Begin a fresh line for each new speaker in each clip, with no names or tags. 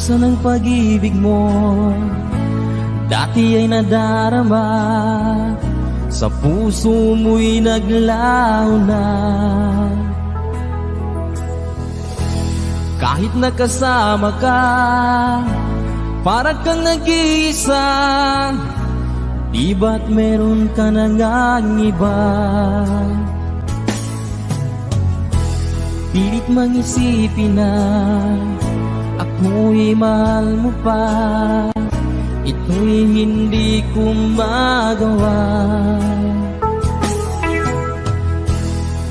Asan ang pag-ibig mo? Dati ay nadarama, sa puso mo'y naglaho na. Kahit nakasama ka, para kang nag-iisa. Di ba't meron ka na ngang iba? Pilit mang isipin na ako'y mahal mo pa. Ito'y hindi ko magawa.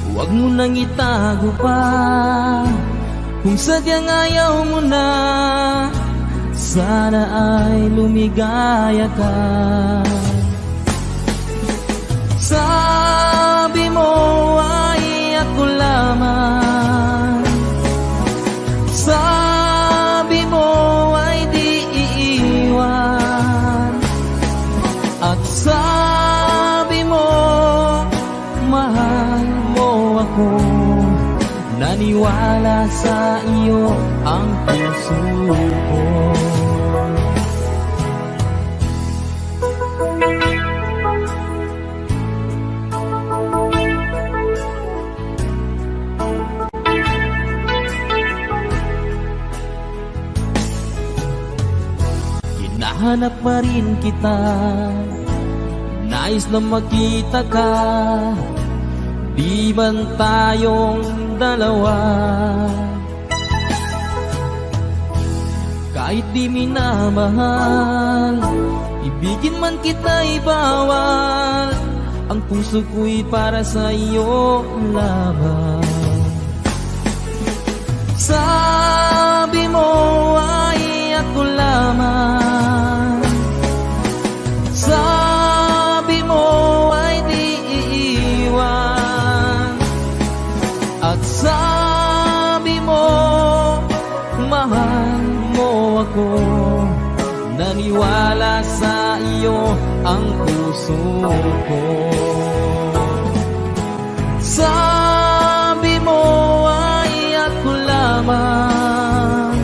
Huwag mo nang itago pa, kung sadyang ayaw mo na. Sana ay lumigaya ka. Sabi mo ay ako lamang, sabi mo ay di iiwan, at sabi mo mahal mo ako. Naniwala sa iyo ang puso ko. Hinahanap pa rin kita, nais na makita ka. Di man tayong dalawa, kahit di minamahal, ibigin man kita'y bawal. Ang puso ko'y para sa iyo lamang. Sabi mo ay ako lamang, sabi mo ay di iiwan, at sabi mo mahal mo ako. Naniwala sa iyo ang puso ko. Sabi mo ay ako lamang,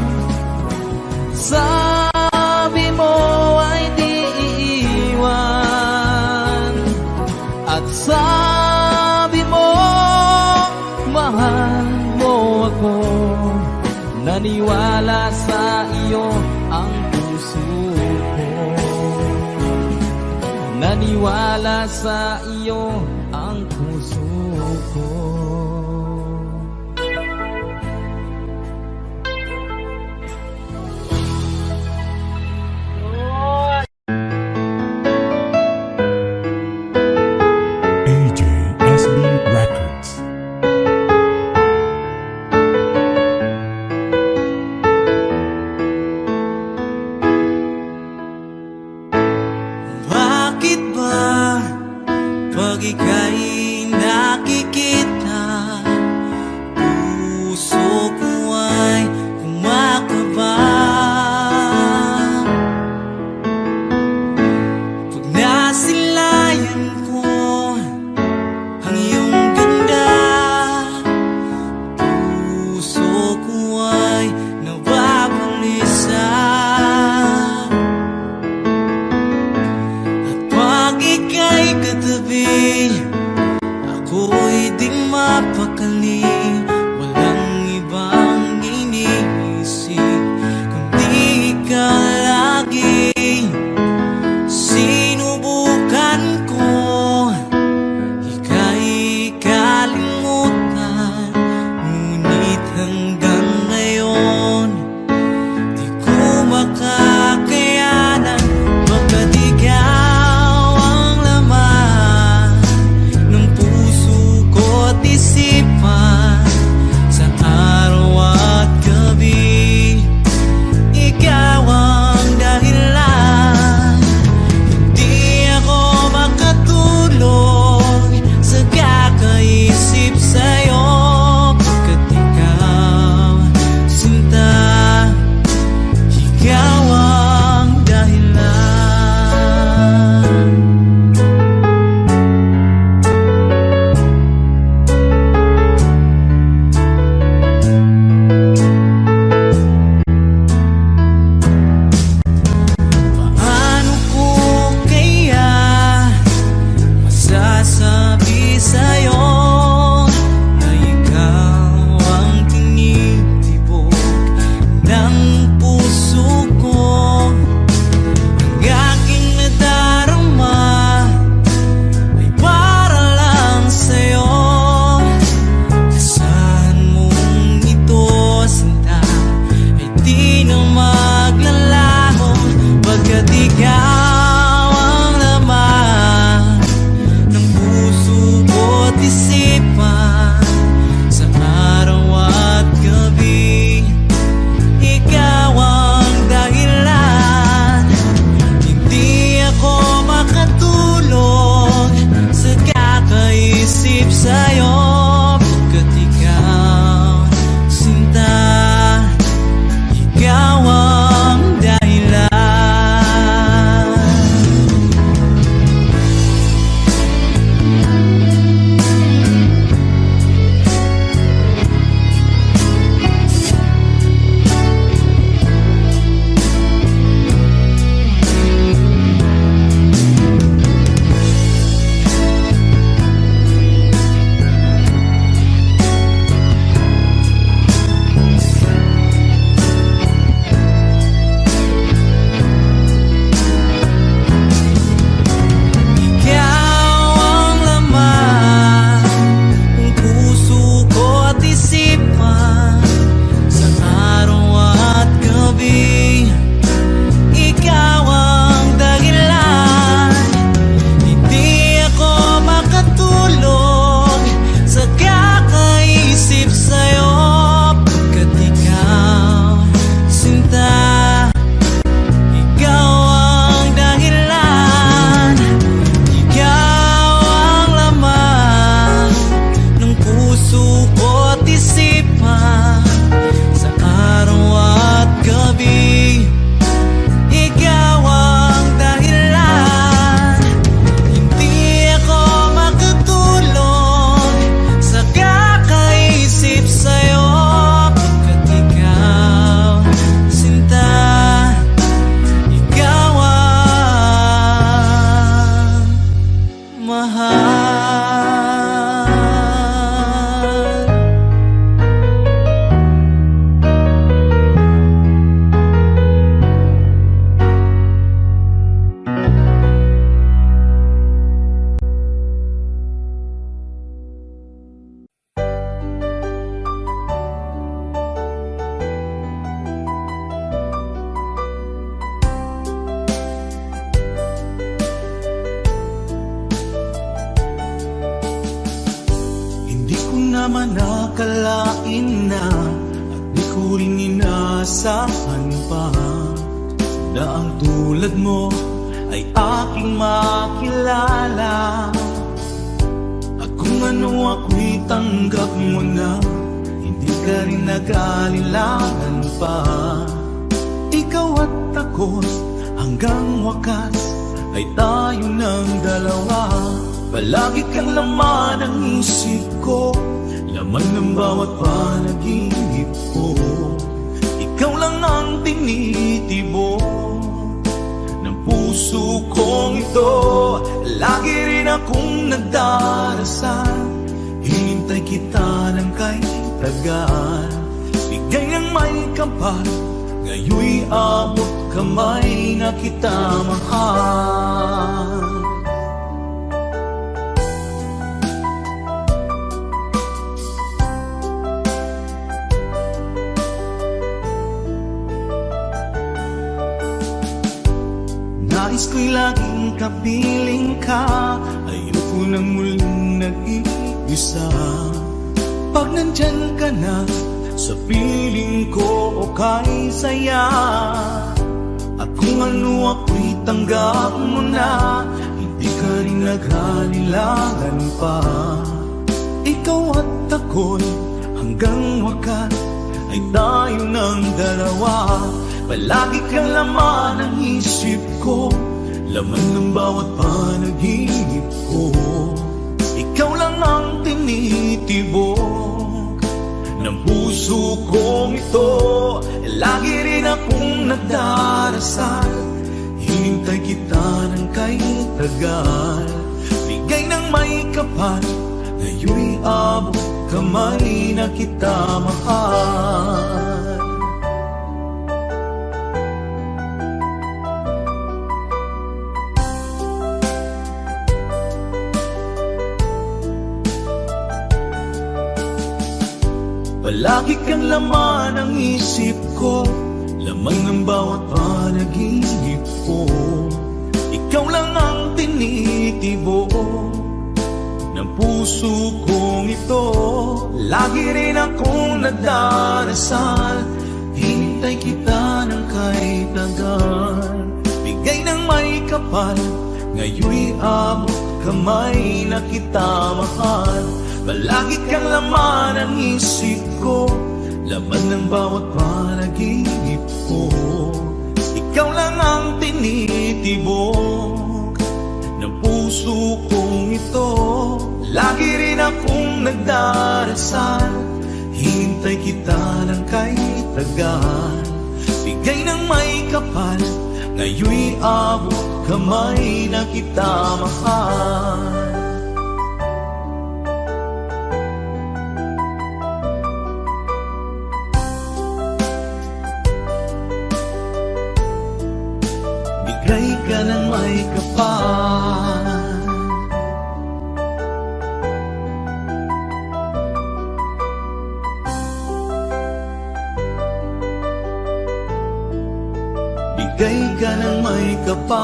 sabi mo ay di iiwan, at sabi mo mahal mo ako. Naniwala sa iyo ang puso ko. Naniwala sa iyo ang puso ko.
AJSB Records.
Bakit ba pag ika'y nakikita, puso ko ay kumakaba? Pag nasilayan ko ang iyong ganda, puso ko ay nababalisa. Pag ika'y katabi, Ikaw ang laman ng puso ko't isipan, sa araw at gabi. Ikaw ang dahilan, hindi ako makatulog sa kakaisip sa'yo. Pagkat ikaw, sinta, ikaw ang dahilan. Naman nakalain na at di ko rin inaasahan pa na ang tulad mo ay aking makilala. At kung ano ako'y tanggap mo na, hindi ka rin nag-aalilangan pa. Ikaw at ako hanggang wakas ay tayo ng dalawa. Palagi kang laman ng isip ko, laman ng bawat panaginip ko. Ikaw lang ang tinitibok ng puso kong ito. Lagi rin akong nagdarasal, hinintay kita ng kay tagal. Bigay ng may kapal, ngayoy abot kamay na kita mahal. Nais ko'y laging kapiling ka, ayoko nang muling nag-iisa. Pag nandyan ka na, sa piling ko okay saya. At kung ano ako'y tanggap mo na, hindi ka rin naghalilangan pa. Ikaw at ako'y hanggang wakas ay tayo ng dalawa. Palagi kang laman ng isip ko, laman ng bawat panaginip ko. Ikaw lang ang tinitibok ng puso kong ito. Lagi rin akong nagdarasal, hinintay kita ng kay tagal. Bigay ng may kapal, ngayoy abot kamay na kita mahal. Palagi kang laman ng isip ko, laman ng bawat panaginip ko. puso kong ito. Lagi rin akong nagdarasal, hinintay kita ng kahit tagal. Bigay ng may kapal, ngayon'y abot kamay na kita mahal. Palagi kang laman ang isip ko, laman ng bawat panaginip ko. Ikaw lang ang tinitibok ng puso kong ito. Lagi rin akong nagdarasal, hintay kita ng kahit tagal. Bigay ng may kapal, ngayon'y abot kamay na kita mahal. Bigay ka ng may kapal, bigay ka ng may kapal.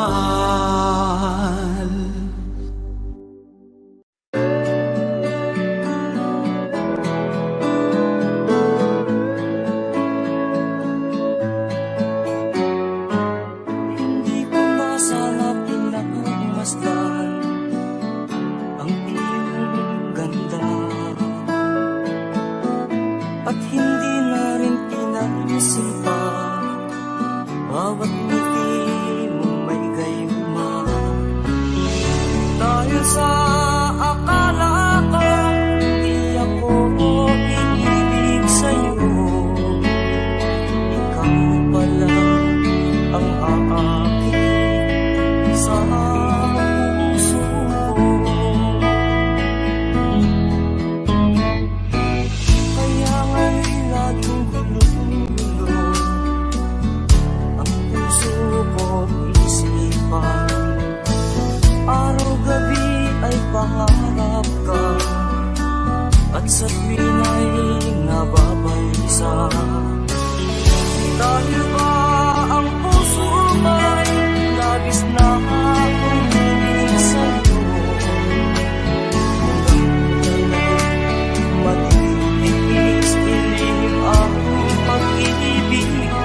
Hindi ko na sana pinagmasdan ang iyong ganda, at hindi na rin pinagsipa bawat ngiti mong may gayuma. Dahil sa akala ko hindi ako iibig sa'yo, ikaw pala ang aakit sa puso ko. Kaya nga'y laging gulo-gulo ang puso ko't isipan. Araw-gabi ay pangarap ka, at sa tuwin ay nababalisa. Dahil ba ang puso ko'y labis na umiibig sa'yo, hanggang kailan matitiis-ilim ang pag-ibig ko.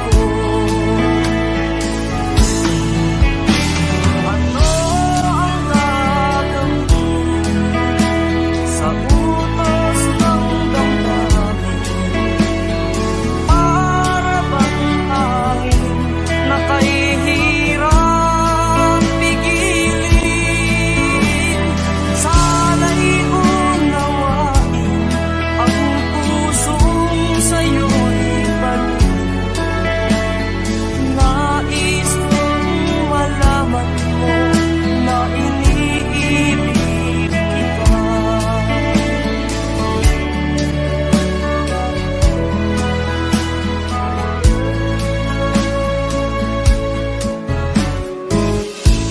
Ano ang gagawin sa utos ng damdamin? Para bang hangin na kahihirap pigilin? Sana'y unawain ang pusong sa'yo'y balik. Nais kong malaman mo na iniibig kita.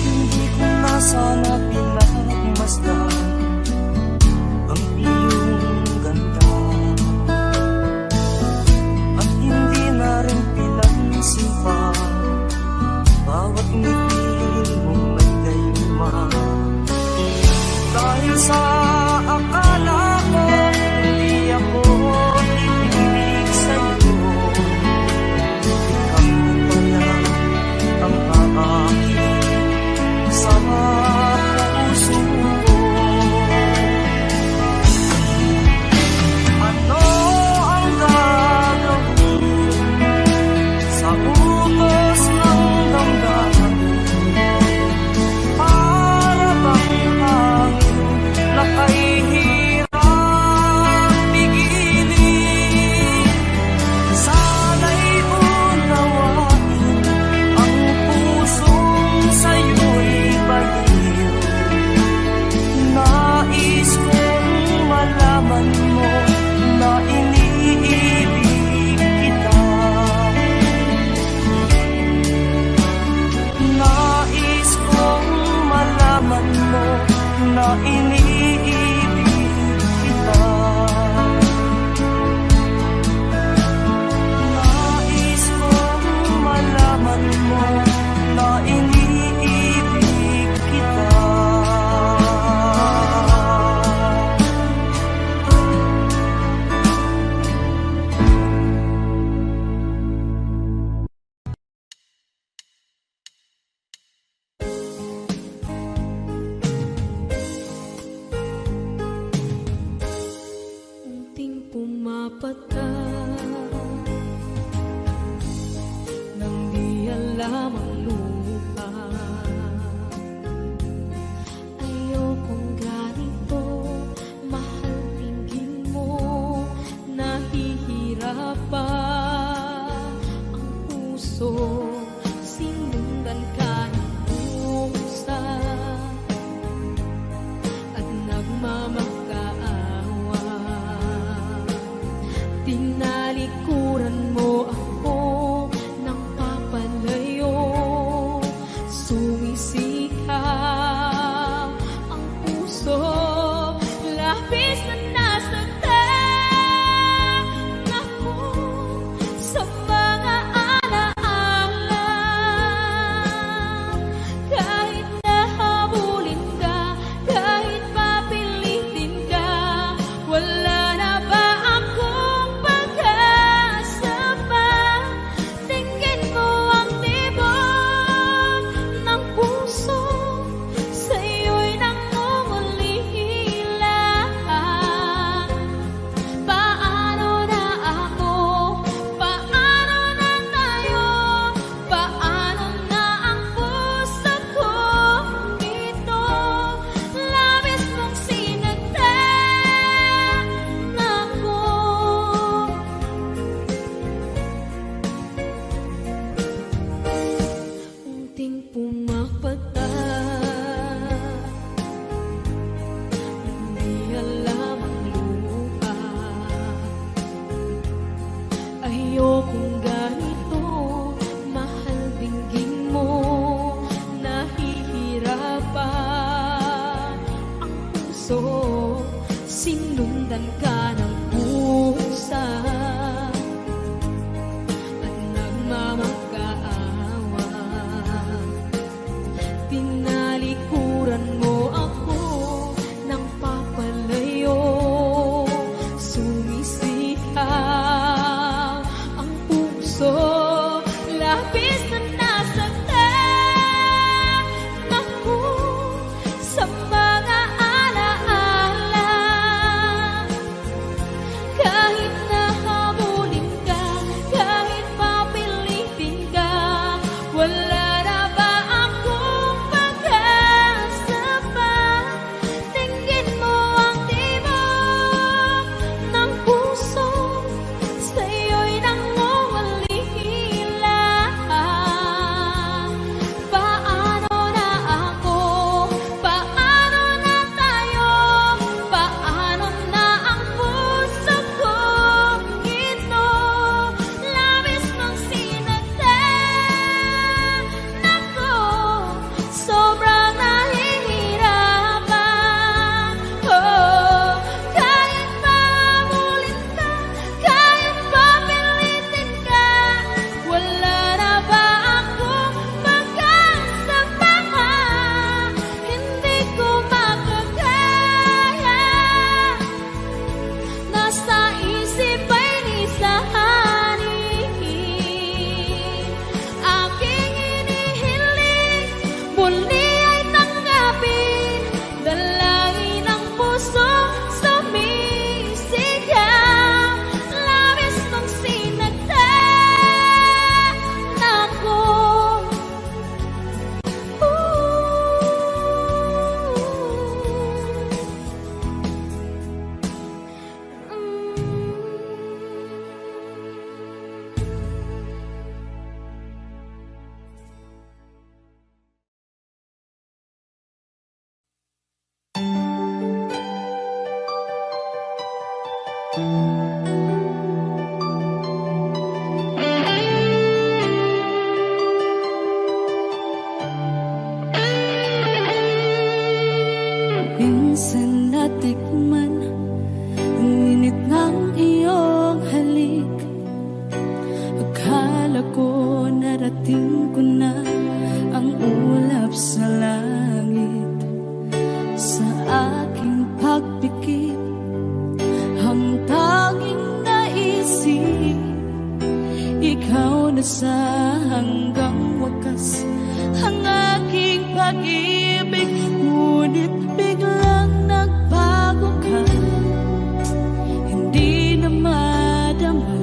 Hindi ko na sana pinagmasdan ang iyong ganda, at hindi na rin pinagsipa bawat ngiti mong may gayuma. Dahil sa akala ko hindi ako iibig sa'yo, ikaw pala ang aakit sa puso ko. Ano ang gagawin sa utos ng damdamin? Para bang hangin na kahihirap pigilin? Sana'y unawain ang pusong sa'yo'y baliw. Nais kong malaman mo na iniibig kita. Nais kong malaman mo na iniibig kita. Nais kong malaman mo na iniibig kita.
minsan natikman ang init ng iyong halik. Akala ko narating ko na ang ulap sa langit. Sa aking pagpikit, ang tanging naisip, ikaw na sa hanggang wakas ang aking pag-ibig. Ngunit biglang nagbago ka, hindi na madama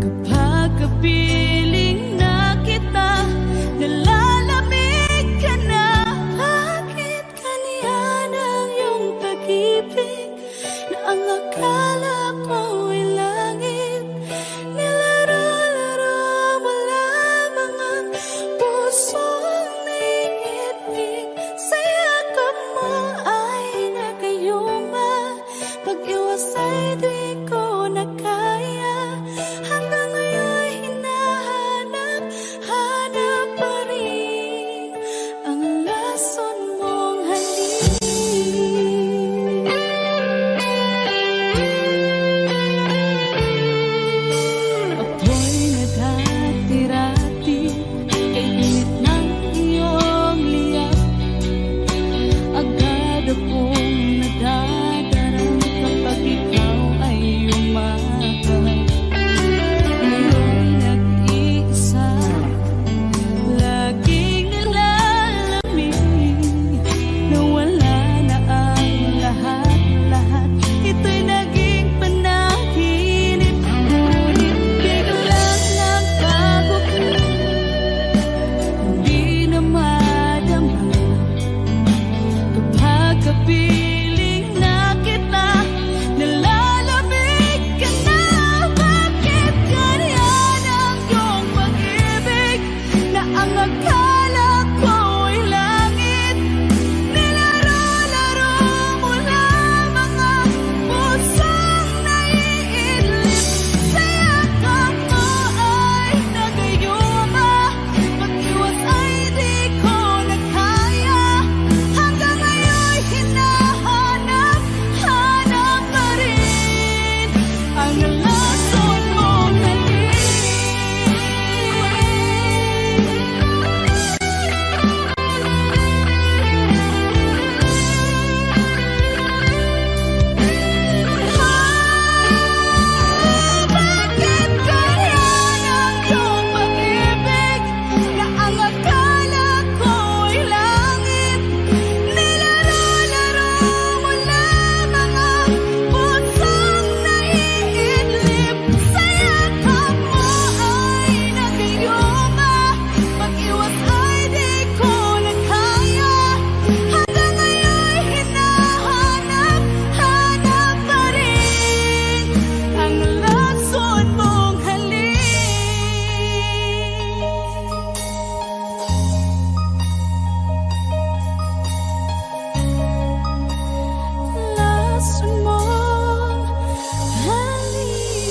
kapag kapiling na kita, nalalamig ka na. Bakit kaniyan ang iyong pag-ibig na ang akala ko'y langit? Nilaro-laro mo lamang ang pusong naiibig. Sa yakap mo ay nagayuma, pag-iwas ay di ko na kaya. Hanggang ngayon hinahanap, hanap pa rin ang lason mong halik. Ako'y nadati-rati kay init ng iyong liyak. Agad akong nadadarang kapag ikaw ay umaga. Ngayon nag-iisa, laging nilalamig, nawala na ang lahat-lahat. Ito'y naging panaginip, ngunit biglang nagbago ka, hindi na madama kapag kapiling na kita, nalalamig ka na. Bakit ganyan ang iyong pag-ibig na ang akala ko'y langit? Nilaro-laro mo lamang ang pusong naiidlip. Sa yakap mo ay nagayuma, pag-iwas ay di ko na kaya. Hanggang ngayon hinahanap, hanap pa rin ang lason mong halik. Bakit ganyan ang iyong pag-ibig na ang akala ko'y langit? Nilaro-laro mo lamang ang pusong naiidlip. Sa yakap mo ay nagayuma, pag-iwas ay di ko na kaya. Hanggang ngayon hinahanap, hanap pa rin ang lason mong halik. Lason mong halik.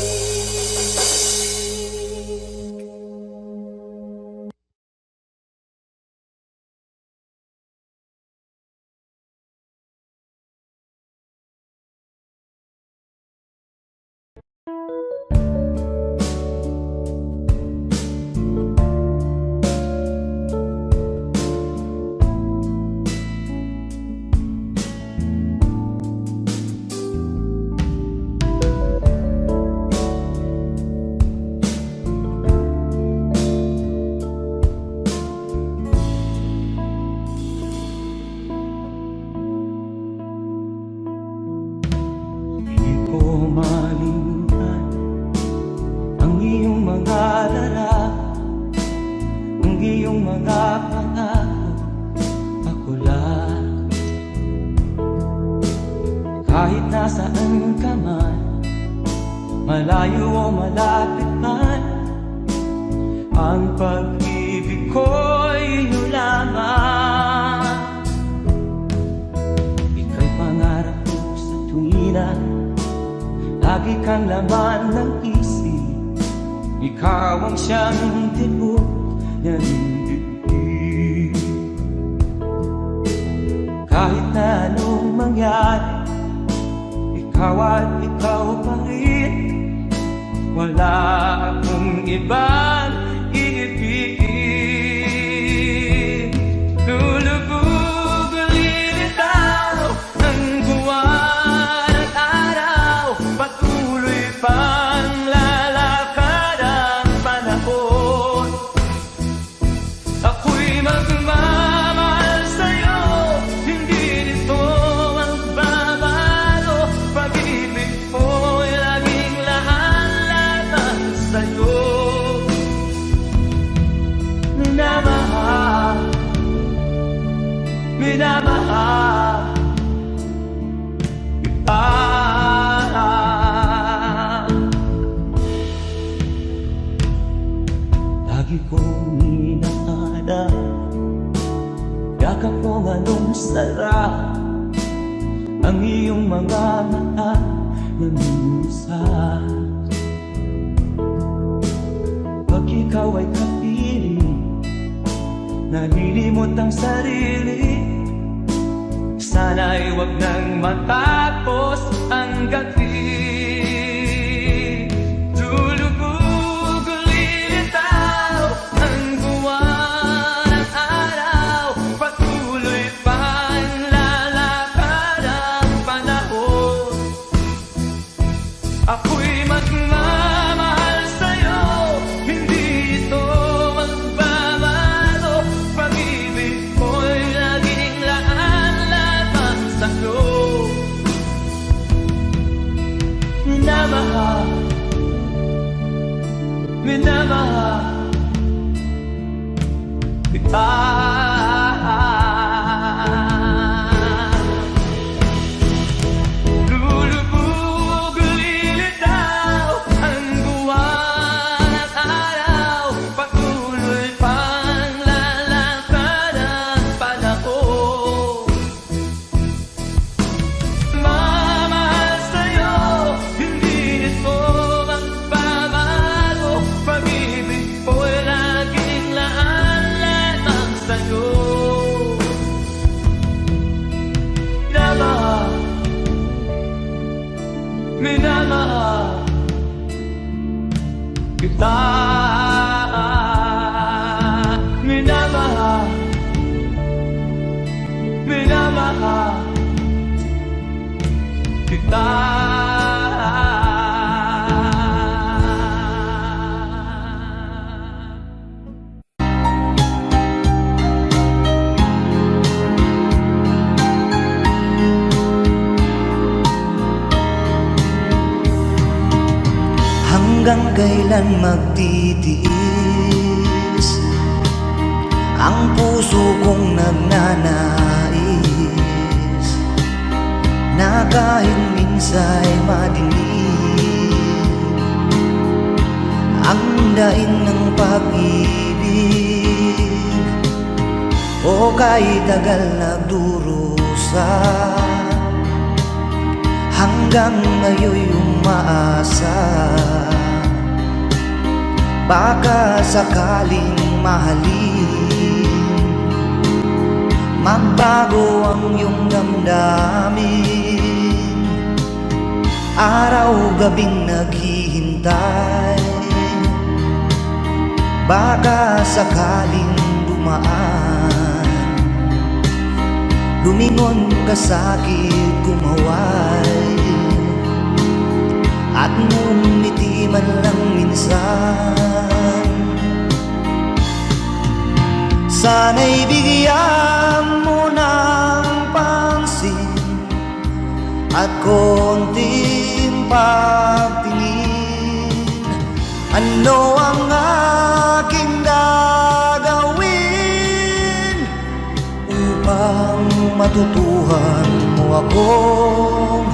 Di ko malimutan ang iyong mga larawan, ang iyong mga pangako, ako lang. Kahit nasaan ka man, malayo o malapit man, ang pag-ibig ko'y iyo lamang. Ika'y pangarap ko sa tuwina, lagi kang laman ng isip. Ikaw ang siyang tibok ng dibdib. Kahit na ano
mangyari, ikaw at ikaw pa rin. Wala akong ibang iibigin. Lulubog lilitaw ng buwan at araw, patuloy pang lalakad ang panahon. Ako'y magmamahal sa'yo, hindi nito magbabago. Pag-ibig ko'y laging lahat sa'yo. Minamahal, minamahal kita. Lagi kong inaada, yakap mo anong sarap, ang iyong mga mata na minsan. Pag ikaw ay kapiling, nalilimot ang sarili. Sana'y wag nang matapos ang gabi. Lulubog lilitaw ang buwan at araw, patuloy pang lalakad ang panahon. Ako'y magmamahal sa'yo, hindi ito magbabago. Pag-ibig ko'y laging laan sa'yo. Minamahal, minamahal kita. Lulubog lilitaw ang buwan at araw, patuloy pang lalakad ang panahon. Mamahal sa'yo, hindi nito magbabago. Pag-ibig ko'y laging laan sa'yo. Minamahal, minamahal kita. Minamahal, minamahal kita.
Hanggang kailan magtitiis ang puso kong nagnanais na kahit minsa'y madinig ang daing ng pag-ibig, o kahit tagal nagdurusa, hanggang ngayon'y umaasa. Baka sakaling mahalin, magbago ang iyong damdamin. Araw-gabing naghihintay, baka sakaling dumaan, lumingon ka sa'kin, kumaway, at ngumiti man lang minsan. Sana'y bigyan mo ng pansin at konting pagtingin. Ano ang aking gagawin upang matutuhan mo akong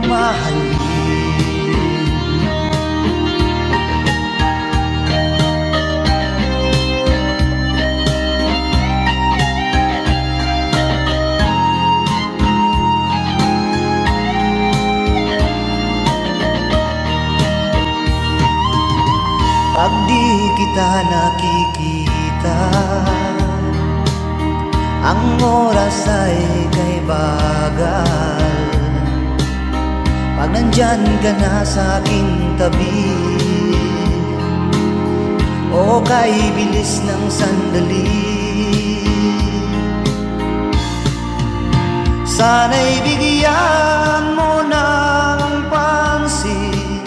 mahalin? Pag di kita nakikita, ang oras ay kay bagal. Pag nandyan ka na sa aking tabi, o kay bilis ng sandali, sana'y bigyan mo ng pansin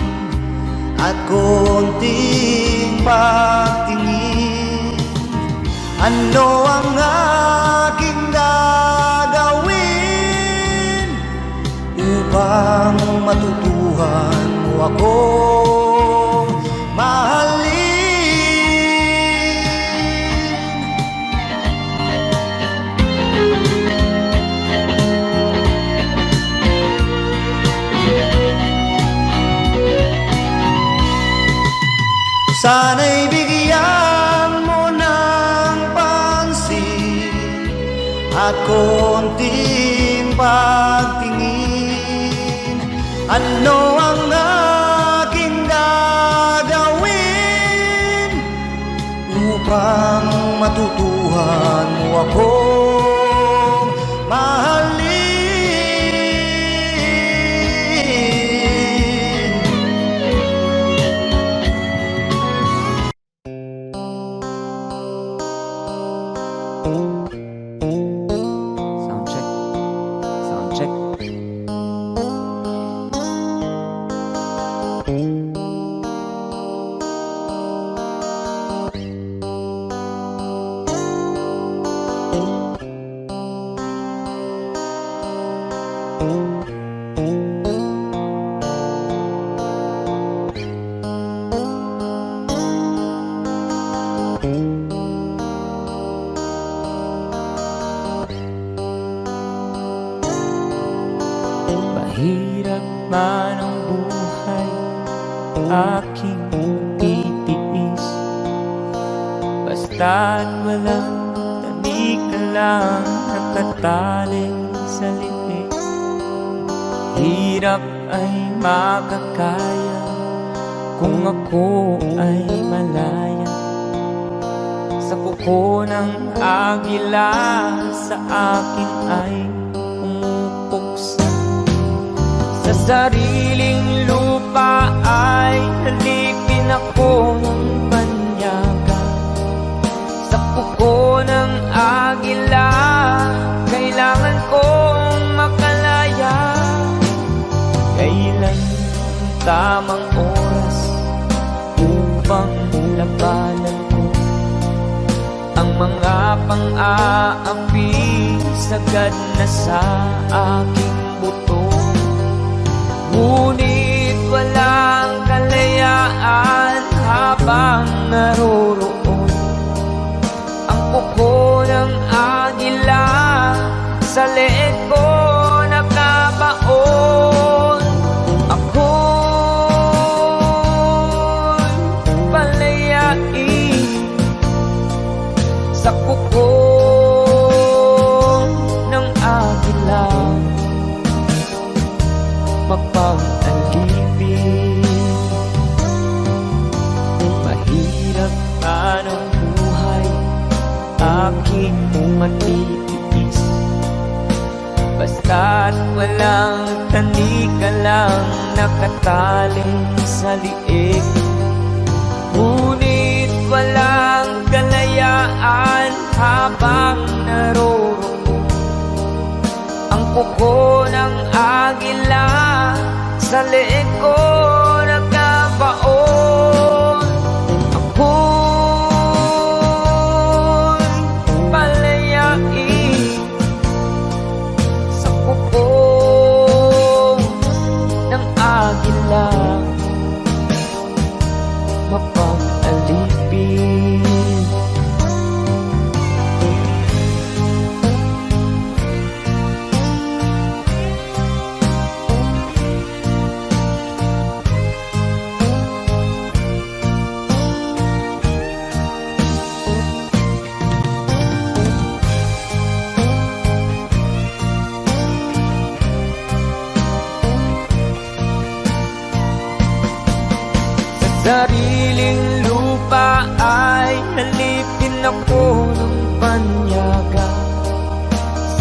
at konting pagtingin. Ano ang aking gagawin upang matutuhan mo ako mahalin? Sana'y bigyan mo ng pansin at konting pagtingin. Ano ang aking gagawin upang matutuhan mo akong mahalin?
Sound check. Sound check. Mahirap man ang buhay, aking titiis. Basta't walang tanik ka lang nakatali sa liig. Hirap ay makakaya kung ako ay malaya sa kuko ng agila, sa akin ay pumupuksa. Sa sariling lupa ay halipin ako ng banyaga. Sa kuko ng agila, kailangan kong makalaya. Kailan ang tamang oras upang labanan ko ang mga pang-aapi sagad na sa aking buto? Ngunit walang kalayaan habang naroroon ang kuko ng agila sa leeg ko nakabaon. Ako'y palayain sa kuko ng agila, mapag-alipin. Mahirap man ang buhay, aking matitiis. Basta't walang tanik ka lang nakatali sa liig. Ngunit walang kalayaan habang naroroon ang kuko ng agila sa leeg ko nagkabaon. Ako'y palayain sa kuko ng agila, mapag-alipin.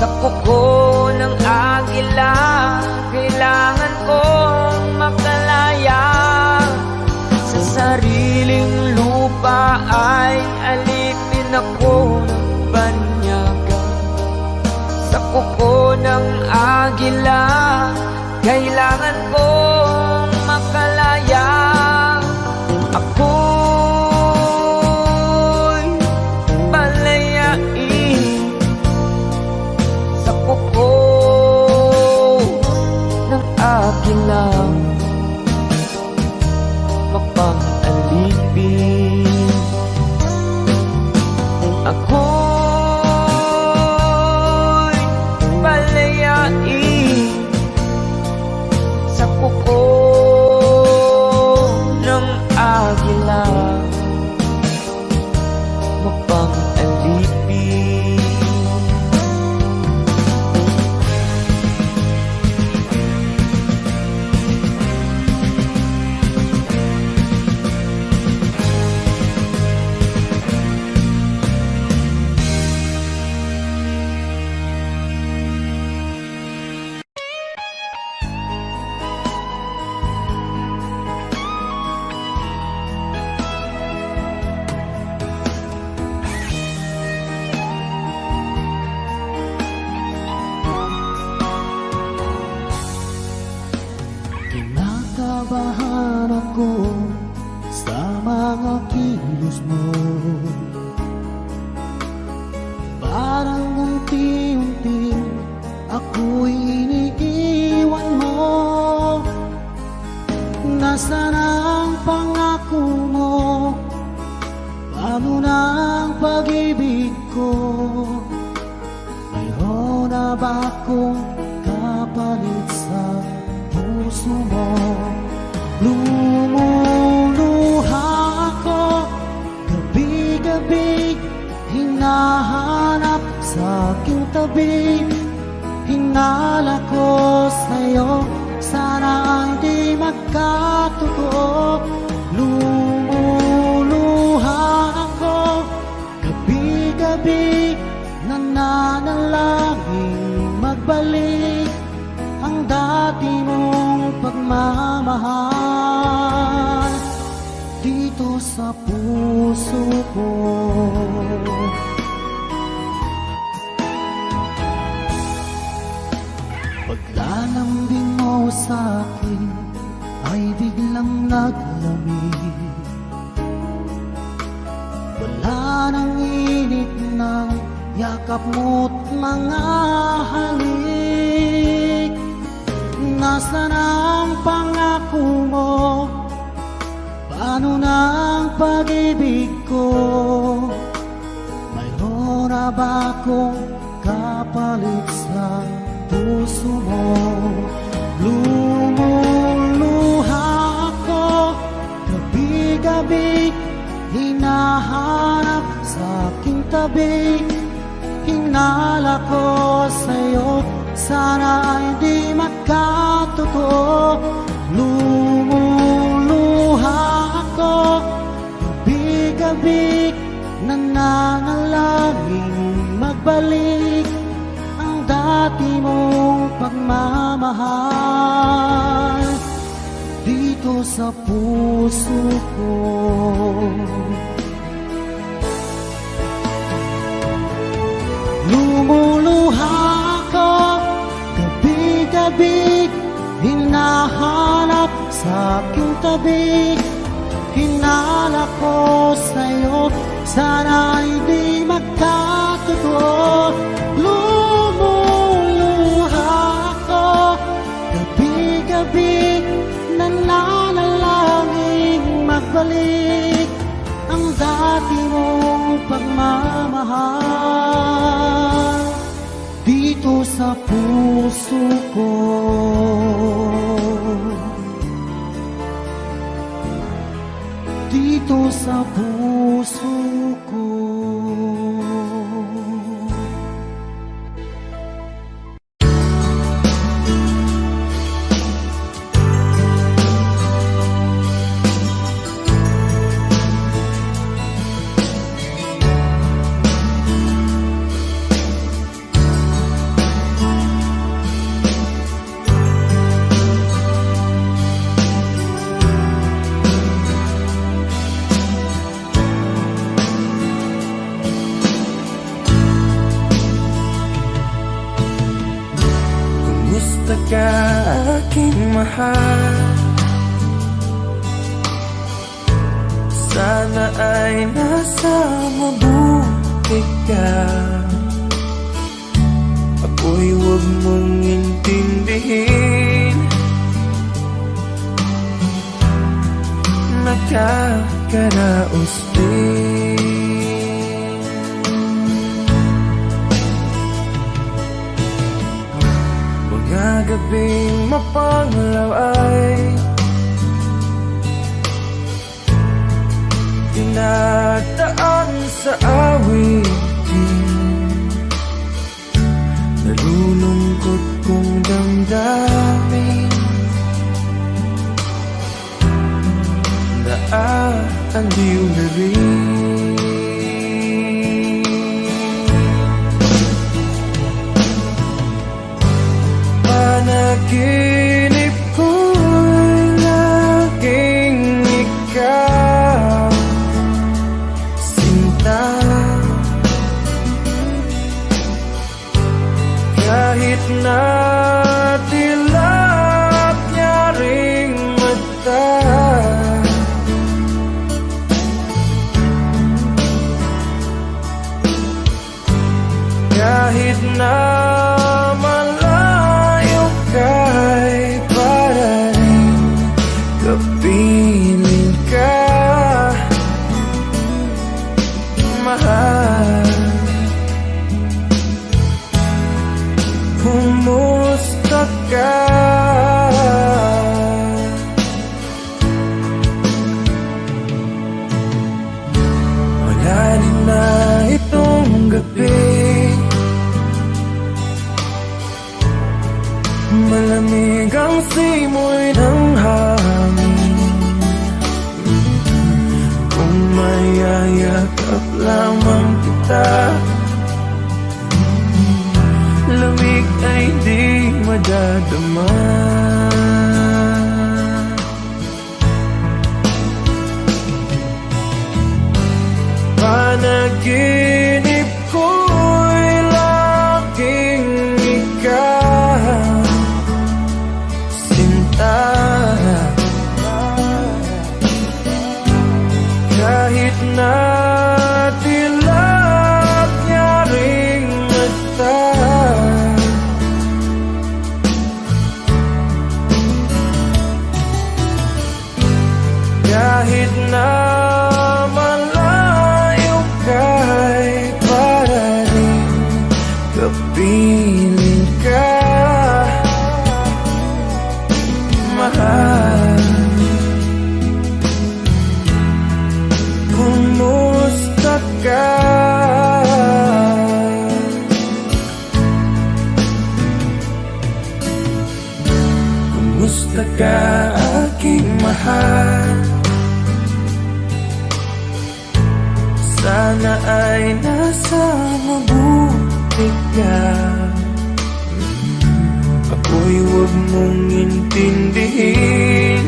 Sa kuko ng agila, kailangan kong makalaya. Sa sariling lupa ay alipin ako ng banyaga. Sa kuko ng agila, kailangan kong makalaya. Ako'y palayain sa kuko ng agila, mapang-alipin. Ako'y palayain sa kuko ng agila, mapang-alipin.
Kinakabahan ako sa mga kilos mo. Parang unti-unti ako'y iniiwan mo. Nasaan ang pangako mo? Paano na ang pag-ibig ko? Mayroon na ba akong kapalit sa puso mo? Lumuluha ako gabi-gabi, hinahanap sa aking tabi. Hinala ko sa'yo, sana hindi magkatotoo. Lumuluha ako gabi-gabi, nananalangin magbalik ang dati mong pagmamahal dito sa puso ko. Paglalambing mo sa'kin ay biglang naglamig. Wala nang init ng yakap mo't mga halik. Nasaan ang pangako mo? Paano na ang pag-ibig ko? Mayroon na ba akong kapalit sa puso mo? Lumuluha ako gabi-gabi, hinahanap sa aking tabi. Hinala ko sa'yo, sana hindi magkatotoo. Lumuluha ako gabi-gabi, nananalangin magbalik ang dati mong pagmamahal dito sa puso ko. Lumuluha ako gabi-gabi, hinahanap sa aking tabi. Hinala ko sa'yo, sana hindi magkatotoo. Lumuluha ako gabi-gabi, nananalangin magbalik ang dati mong pagmamahal dito sa puso ko. Dito sa puso ko.
Kumusta ka aking mahal? Sana ay nasa mabuti ka. Ako'y huwag mong intindihin, nakakaraos din. Mga gabing mapanglaw ay tinataan sa awitin. Nalulungkot kong damdamin, naaaliw na rin. Panaginip ko'y laging ikaw, sinta. Kahit na dilap niya ring mata, kahit na malayo ka'y para rin kapiling ka, mahal. Kumusta ka? Malalim na itong gabi, malamig ang simoy ng hangin. Kung mayayakap lamang kita, lamig ay di madadama. Panaginip ko'y laging ikaw, sinta. Kahit na dilap niya ring mata, kahit na malayo ka'y para rin kapiling ka, mahal. Kumusta ka? Kumusta ka aking mahal? Sana ay nasa mabuti ka. Ako'y huwag mong intindihin,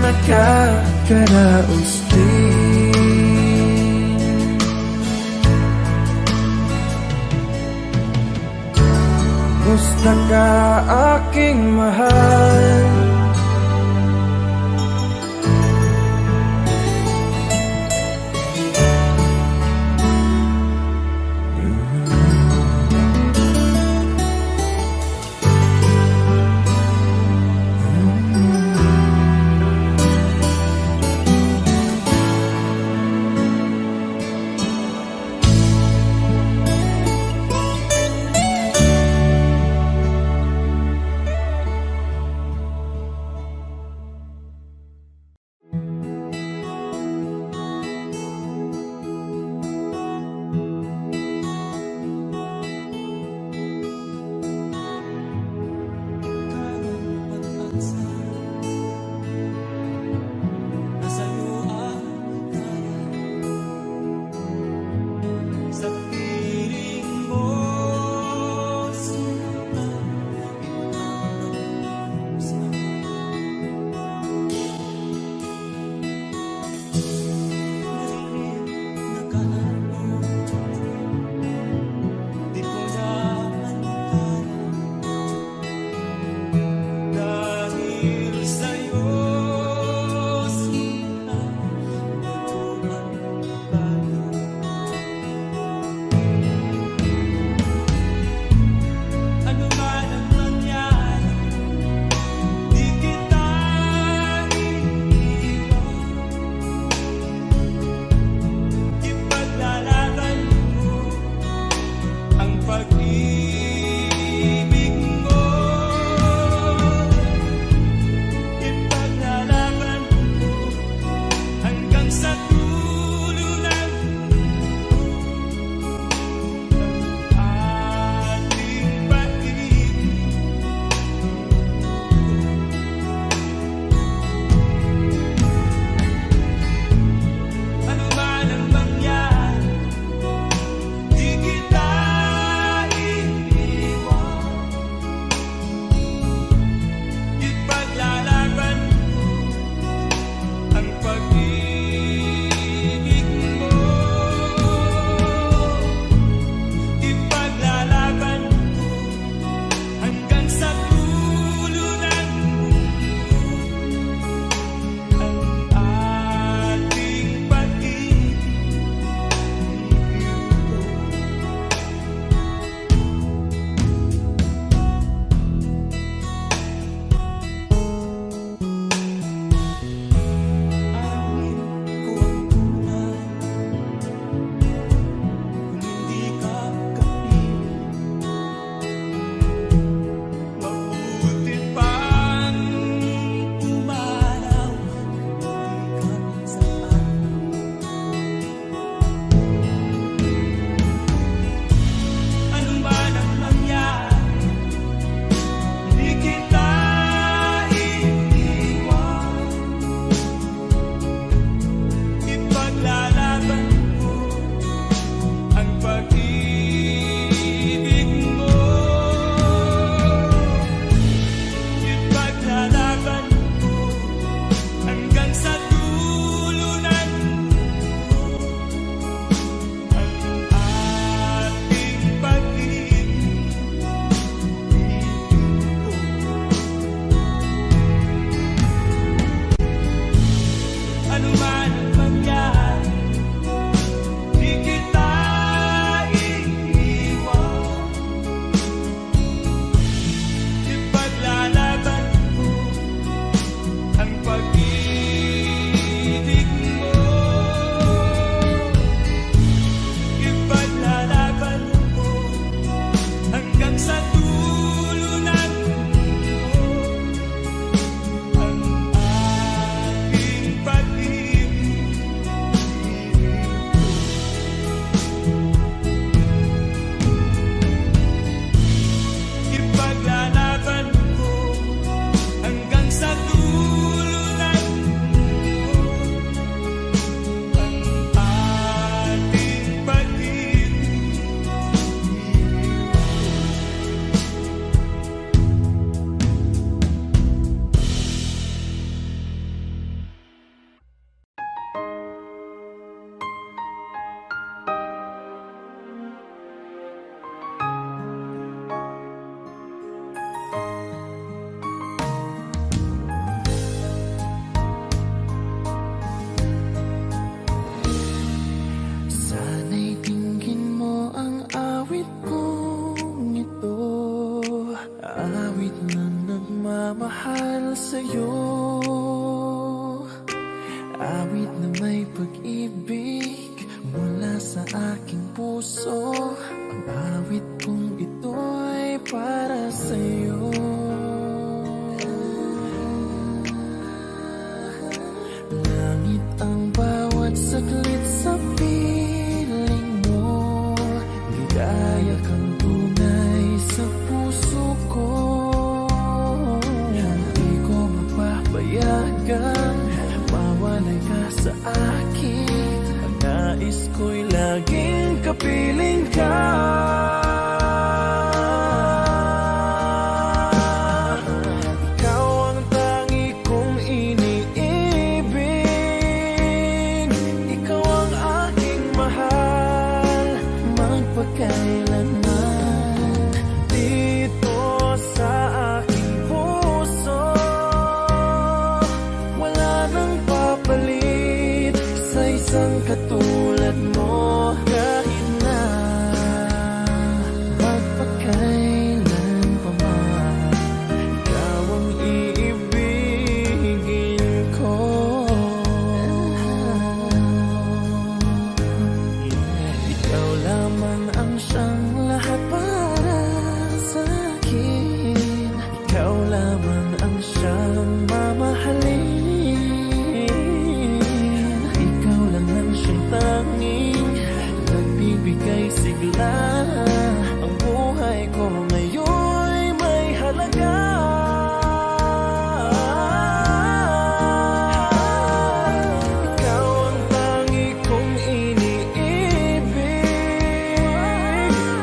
nakakaraos din. Kumusta ka aking mahal?
puso. Ang awit kong ito'y para sa'yo. Langit ang bawat saglit sa piling mo. Ligaya kang tunay sa puso ko. Hindi ko mapapayagan mawalay ka sa akin. Ang nais ko'y laging kapiling ka. Ikaw ang tangi kong iniibig. Ikaw ang aking mahal, magpakailanman. Dito sa aking puso, wala nang papalit sa isang katulad mo. Kahit na magpakailan pa man, ikaw ang iibigin ko. Ikaw lamang ang siyang lahat para sa akin. Ikaw lamang ang siyang mamahalin. Ikaw lang ang siyang tanging nagbibigay sigla. Ang buhay ko ngayon'y may halaga. Ikaw ang tangi kong iniibig.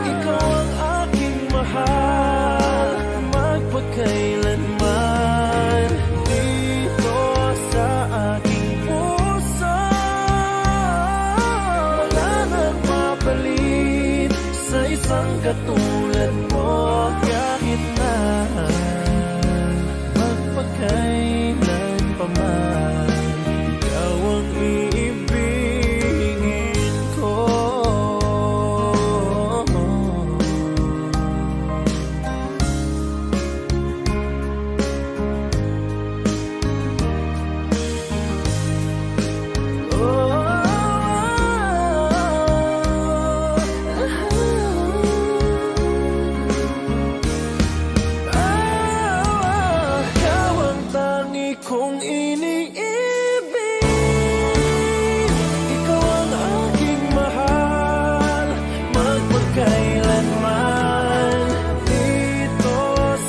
Ikaw ang aking mahal, magpakailanman. Dito sa aking puso, wala nang mapalit sa isang katulad mo. Kahit na magpakailan pa man, ikaw ang iibigin ko. Ikaw ang tangi kong iniibig. Ikaw ang aking mahal, magpakailanman. Dito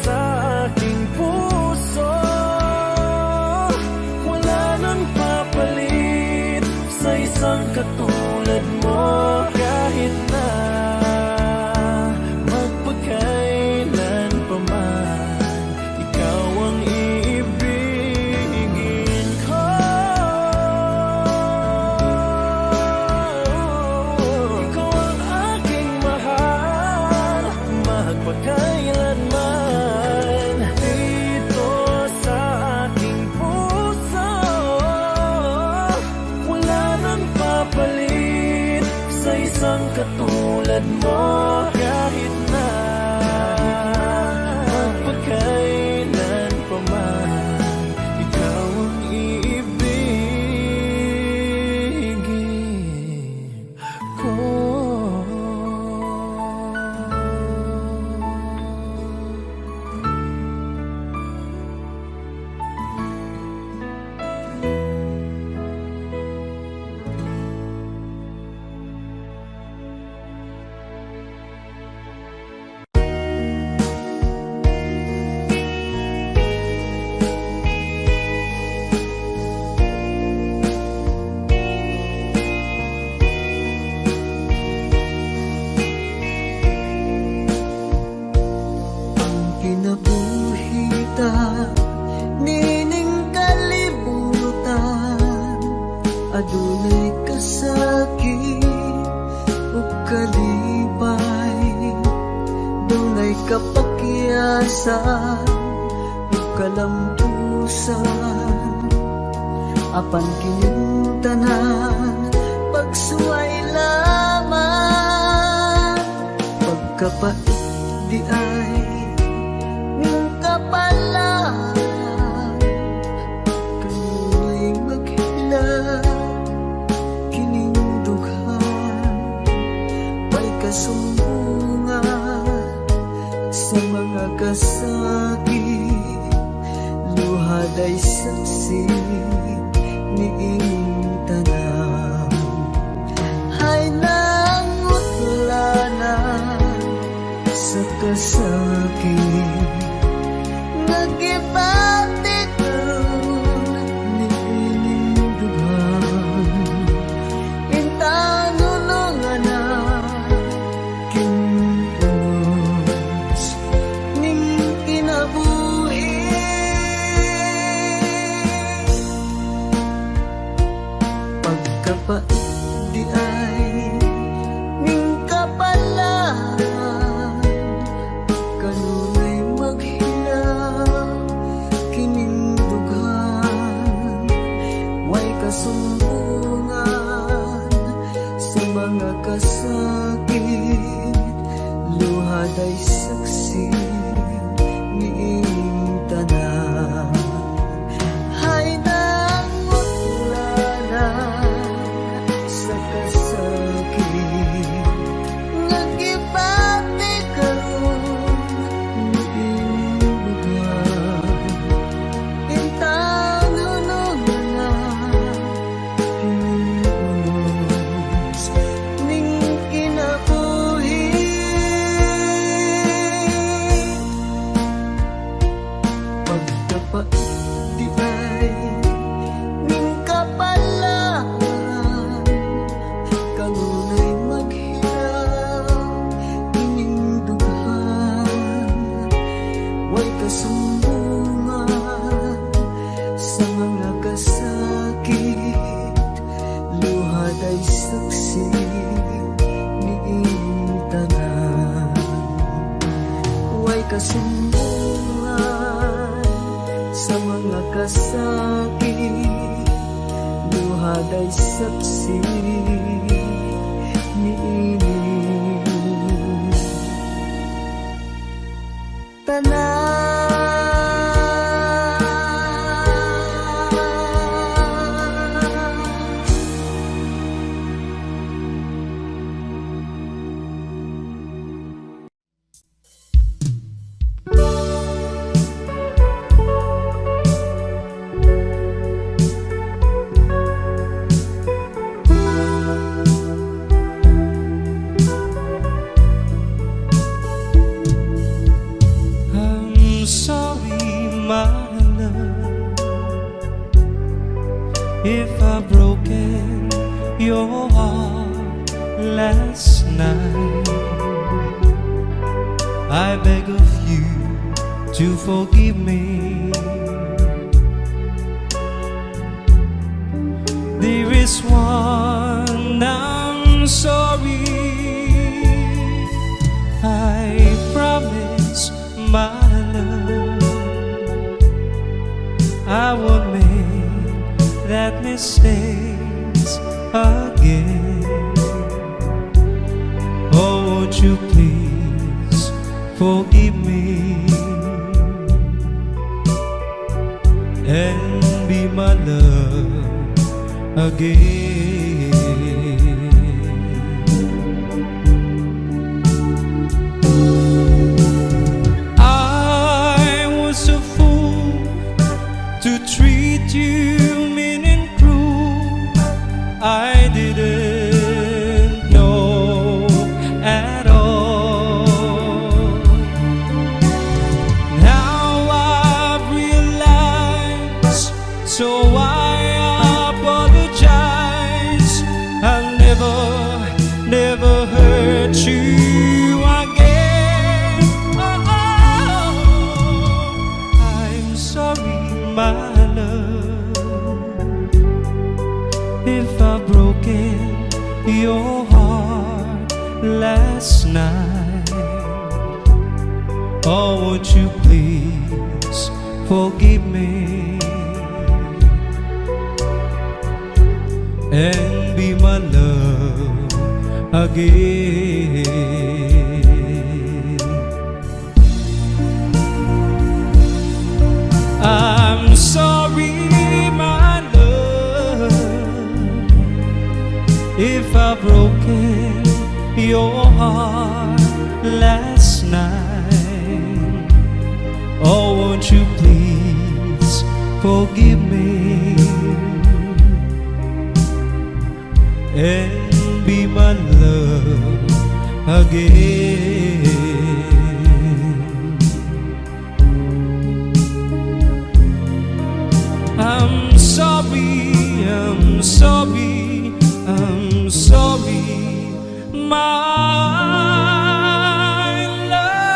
sa aking puso, wala nang papalit sa isang katulad mo. Kahit na magpakailan pa man, ikaw ang iibigin ko. Ikaw ang aking mahal, magpakailanman. Dito sa aking puso, wala nang papalit sa isang katulad mo. Kahit na magpakailan pa man, ikaw ang iibigin ko.
Kinabuhita, nining kalibutan, adunay kasakit ug kalipay, dunay kapakyasan ug kalampusan. Apan kining tanan pagsuway lamang, pagkapait di ay kapalan. Kanu'y maghila kining dughan,
kasumbungan sa mga kasakit, luhad ay saksi ni inyong tanan. Ay nangutlanan sa kasakit, nagibati karon ni inyong dughan. Intanulungan na kinunos ning kinabuhi. Pagkapait di ay ning kapalaan, kanunay maghilaw kining dughan. Way kasumbungan sa mga kasakit, luhad ay saksi ni inyong tanan. Hay nangutlanan sa kasakit, nagibati karon ni inyong dughan. Intanulungan na kinunos ning kinabuhi. Pagkapait di ay ning kapalaan, kanunay maghilaw ining dughan. Way kasumbungan sa mga kasakit, luhad ay saksi ni inyong tanan. Way kasumbungan sa mga kasakit, luhad ay saksi ni inyong tanan.
I'm sorry, my love, if I've broken your heart last night. I beg of you to forgive me. There is one I'm sorry. I promise, my love, I won't make that mistakes again. Oh, won't you please forgive me and be my love again. I was a fool to treat you mean and cruel. I didn't know at all. Now I've realized, so I apologize. I'll never hurt you again. Oh, I'm sorry, my love, if I've broken your heart last night. Oh, won't you please forgive me and be my love again. I'm sorry, my love, if I've broken your heart last night. Oh, won't you please forgive me and be my love again. I'm sorry, I'm sorry, I'm sorry, my love.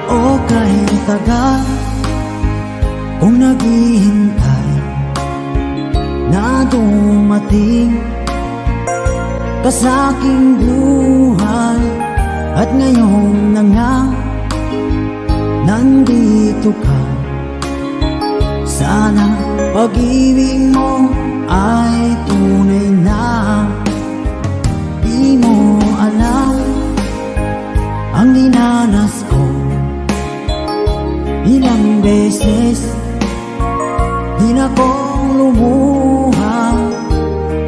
O kahit tagal kung naghihintay na dumating ka sa aking buhay, at ngayon na nga nandito ka. Sana pag-ibig mo ay tunay na. Di mo alam ang dinanas ko, ilang beses di na kong lumuha.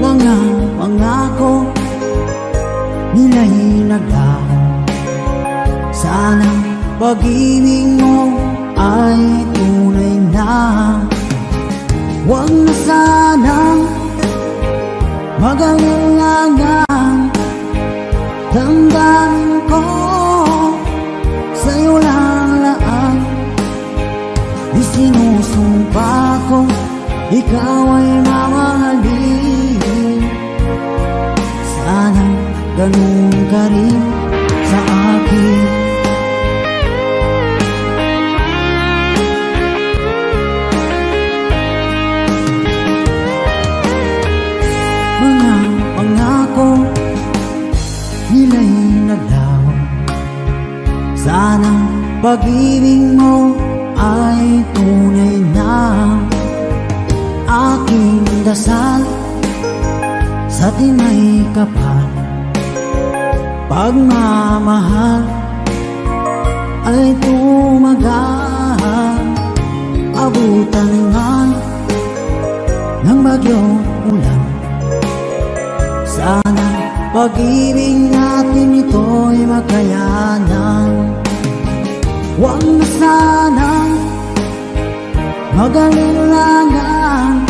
Mga pangako nila'y naglaho. Sana pag-ibig mo ay tunay na. Huwag na sanang mag-alinlangan. Damdamin ko sa'yo lang laan. Isinusumpa ko ikaw ay mamahalin. Sana ganun ka rin sa akin. Mga pangako nila'y naglaho. Sana pag-ibig mo ay tunay na. Aking dasal sa tinay kapal, pagmamahal ay tumagal. Abutan nga ng bagyong ulan. Sana pag-ibig natin ito'y makayanan. Huwag na sanang mag-alinlangan.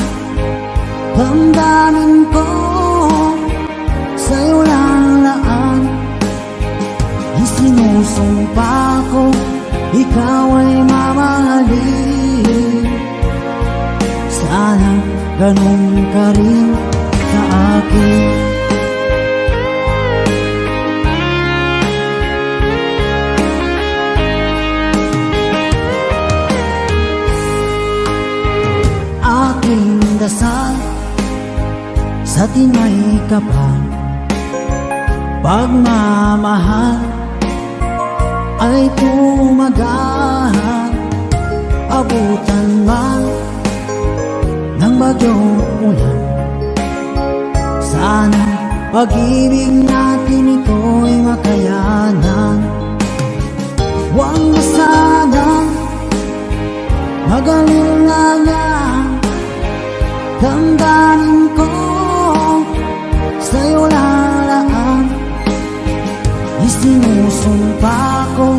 Damdamin ko sa'yo lang laan. Isinusumpa ko ikaw ay mamahalin. Sana ganun ka rin sa akin. Aking dasal sa tinay kapal, pagmamahal ay tumagal. Abutan man ng bagyong ulan. Sana pag-ibig natin ito'y makayanan. Huwag na sanang mag-alinlangan. Damdamin ko sa'yo lalaan. Isinusumpa ko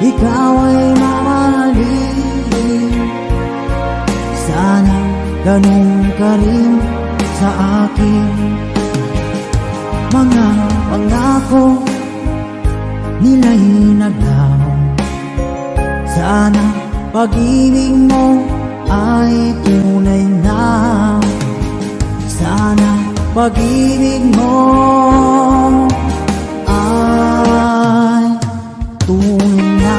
ikaw ay mamahalin. Sana ganun ka rin sa akin. Mga pangako nila'y naglaho. Sana pag-ibig mo ay tunay na. Sana pag-ibig mo ay tunay na.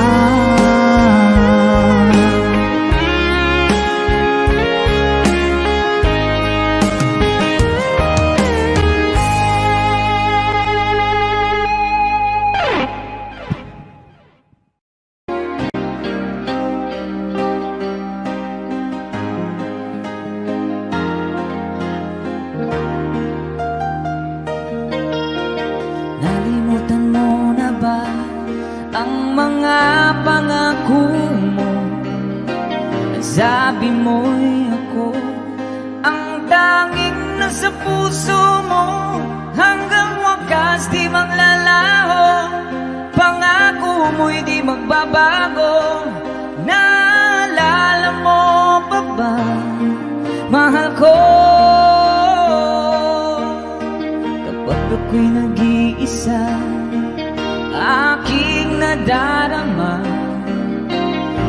mo'y ako, ang tanging nasa puso mo, hanggang wakas di maglalaho. Pangako mo'y di magbabago. Naalala mo pa ba, mahal ko? Kapag ako'y nag-iisa, aking nadarama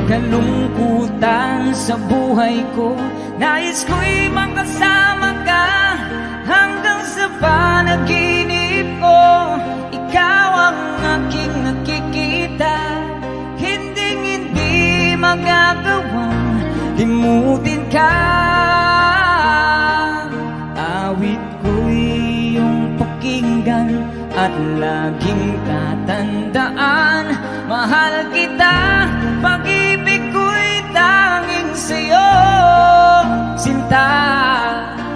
kalungkutan sa buhay ko. Nais ko'y makasama ka hanggang sa panaginip ko. Ikaw ang aking nakikita, hindi magagawang limutin ka. Awit ko'y iyong pakinggan at laging tatandaan. Mahal kita, pag-ibig ko'y tanging sa'yo. Sinta,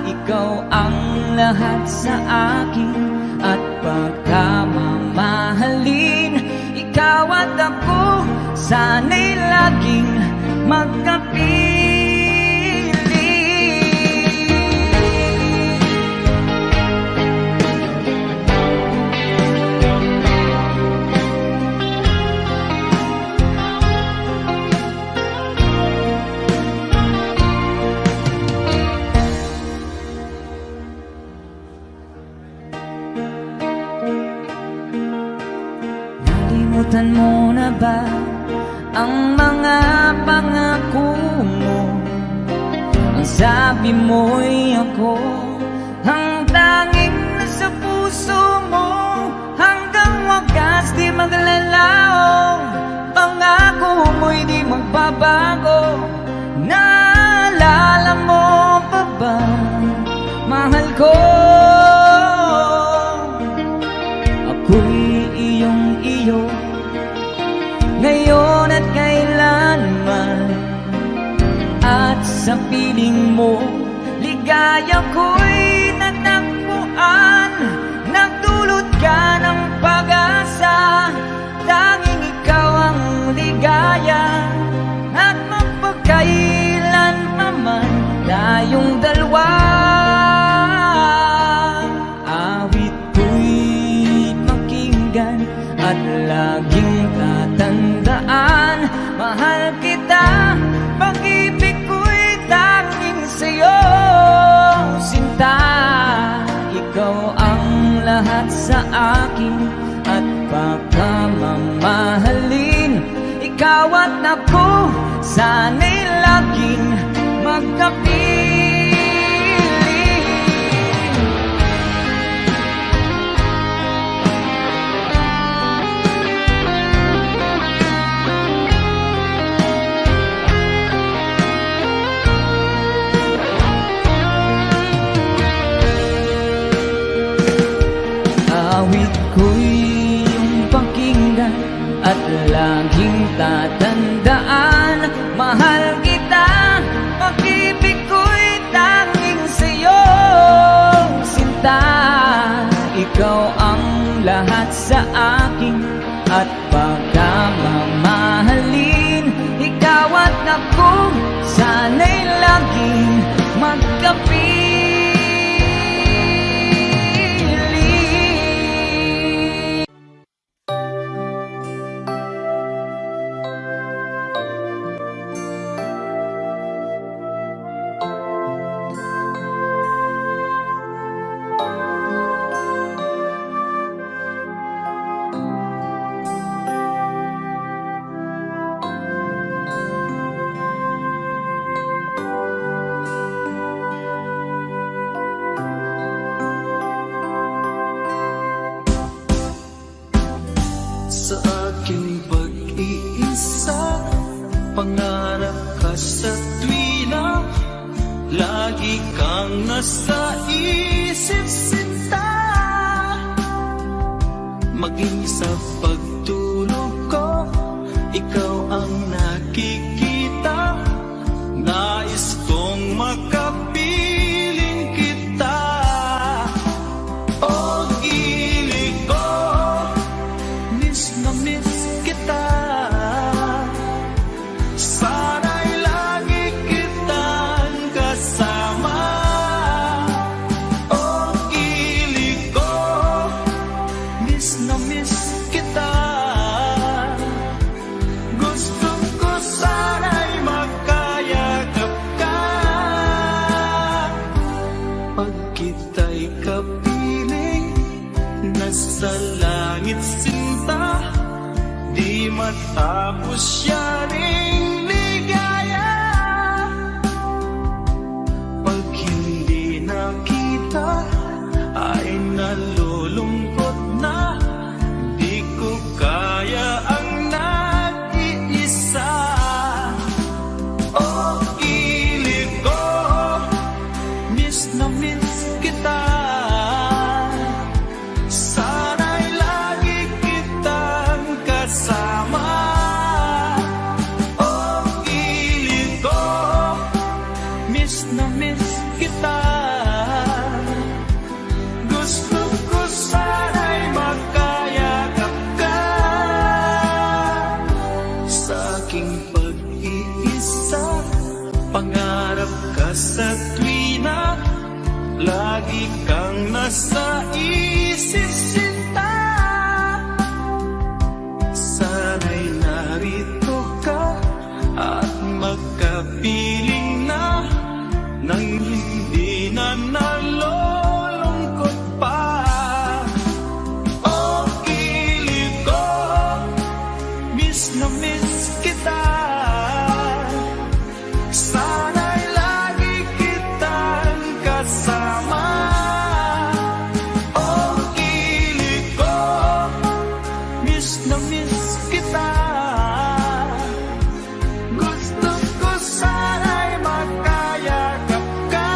ikaw ang lahat sa akin, at pagkamamahalin, ikaw at ako, sana'y laging magkapiling. Nalimutan mo na ba ang mga pangako mo? Ang sabi mo'y ako, ang tanging nasa puso mo, hanggang wakas di maglalaho. Pangako mo'y di magbabago. Naalala mo pa ba, mahal ko? Ako'y iyong iyo, ngayon at kailanman, at sa piling mo, ligaya ko'y natagpuan. Nagdulot ka ng pag-asa, tanging ikaw ang ligaya, at magpagkailan pa man tayong dalawa. Awit ko'y pakinggan at laging tatandaan. Mahal kita, pag-ibig ko'y tanging sa'yo. Sinta, ikaw ang lahat sa akin, at pagkamamahalin, ikaw at ako, sana'y laging magkapiling. Awit ko'y iyong pakinggan at laging tatandaan. Mahal kita, pag-ibig ko'y tanging sa'yo. Sinta, ikaw ang lahat sa akin, at pagkamamahalin, ikaw at ako, sana'y laging magkapiling.
Sa aking pag-iisa, pangarap ka sa tuwina, lagi kang nasa isip sinta. Maging sa pagtulog ko, ikaw ang nakikita. Nais kong makapiling kita. O gilig ko, miss na miss kita. Sana'y lagi kita sa langit sinta, di matapos yaring ligaya. Pag hindi nakita ay nalulungkot na, di ko kaya ang nag-iisa. Oh, ilig ko, miss na miss kita. Sana'y lagi kitang kasama. Oh, ilig ko, miss na miss kita. Gusto ko sana'y magkayakap ka. Sa aking pag-iisa, pangarap ka sa tuwina, lagi kang nasa isip sinta. Sana'y narito ka at magkapiling na, nang hindi na nalulungkot pa. Oh, ilig ko, miss na miss kita. Sana'y lagi kitang kasama. Oh, ilig ko, miss na miss kita. Gusto ko sana'y magkayakap ka.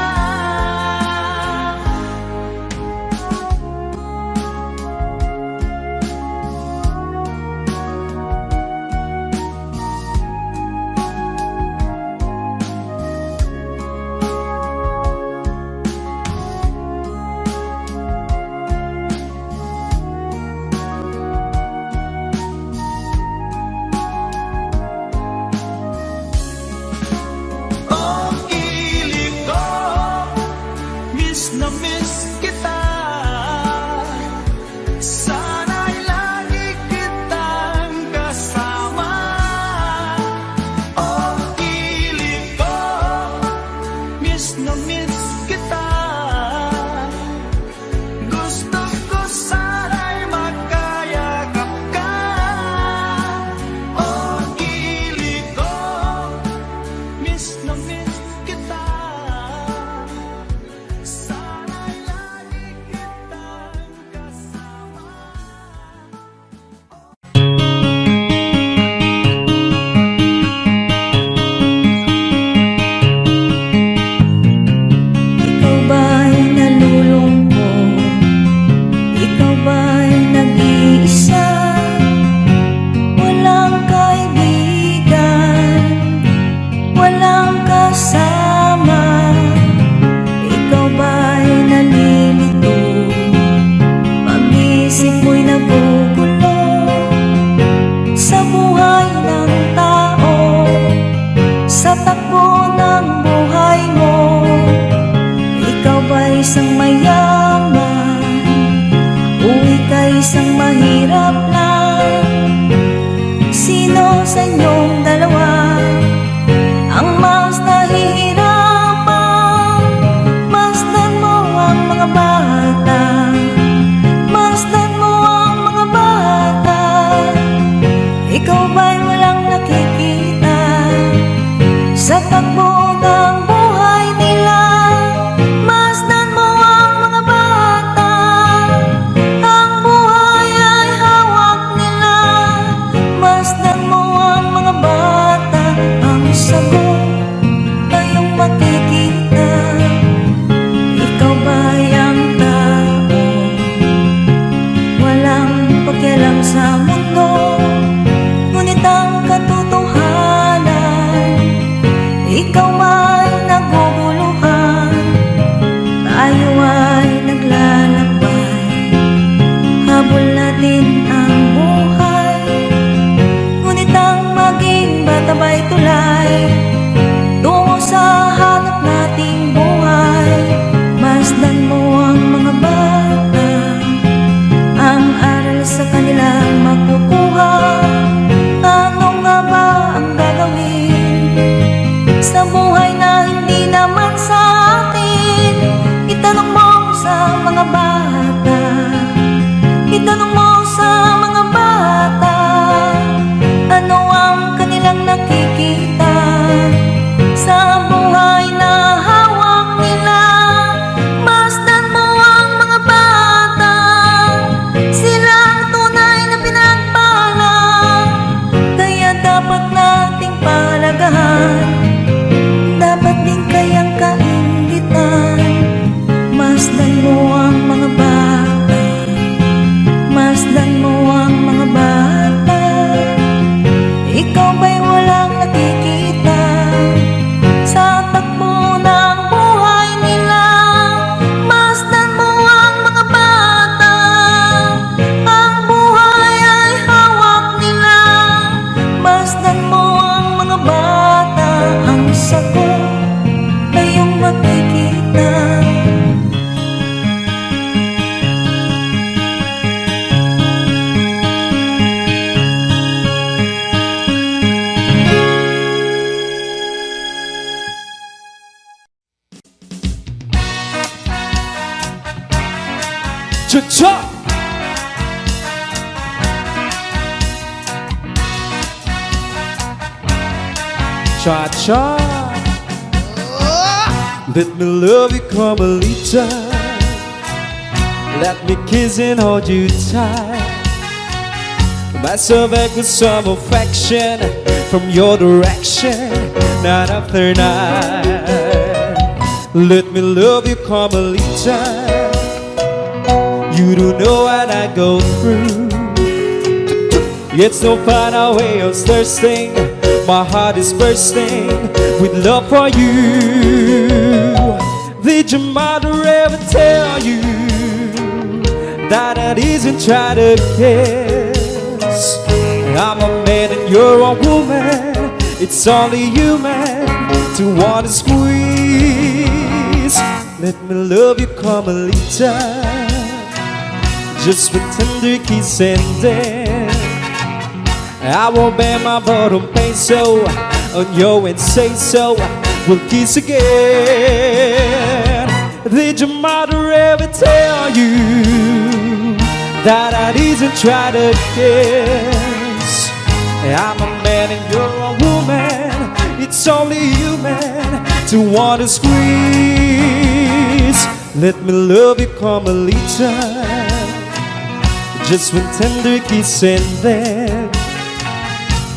Oh, ilig ko, miss na miss kita. Sana'y lagi kitang kasama. Oh, ilig ko, miss na miss kita. Gusto ko sana'y magkayakap ka. Oh, ilig ko, miss na miss kita. Sana'y lagi kitang kasama.
Ikaw ba'y nalulungkot? Ikaw ba'y nag-iisa? Walang kaibigan, walang kasama. Ikaw ba'y nalilito? Pag-isip mo'y nagugulo sa buhay ng tao, sa takbo ng buhay mo. Ikaw ba'y isang mayaman o ika'y isang mahirap lang? Sino sa inyong dalawa ang mas nahihirapan? Masdan mo ang mga bata, masdan mo ang mga bata. Ikaw ba'y walang nakikita sa takbo ng buhay nila? Masdan mo ang mga bata, ang buhay ay hawak nila. Masdan mo ang mga bata, ang sagot ay iyong makikita. Ikaw ba'y ang tao, walang pakialam sa mundo, ngunit ang katotohanan, ikaw may naguguluhan. Tayo ay naglalakbay, habol natin ang buhay, ngunit ang maging bata ba'y tulay tungo sa hanap nating buhay. Masdan mo ang mga bata, ang aral sa kanilang makukuha. Ano nga ba ang gagawin sa buhay na hindi naman sa atin? Itanong mo sa mga bata,
cha-cha. Let me love you, Carmelita. Let me kiss and hold you tight. Myself with some affection from your direction, night after night. Let me love you, Carmelita. You don't know what I go through. It's no final way of thirsting. My heart is bursting with love for you. Did your mother ever tell you that it isn't try to kiss? I'm a man and you're a woman. It's only human to want to squeeze. Let me love you, Carmelita. Just with tender kiss and then I will bear my bottom peso on you and say so. We'll kiss again. Did your mother ever tell you that I didn't try to kiss? I'm a man and you're a woman. It's only human to want to squeeze. Let me love you, Carmelita. Just one tender kiss and then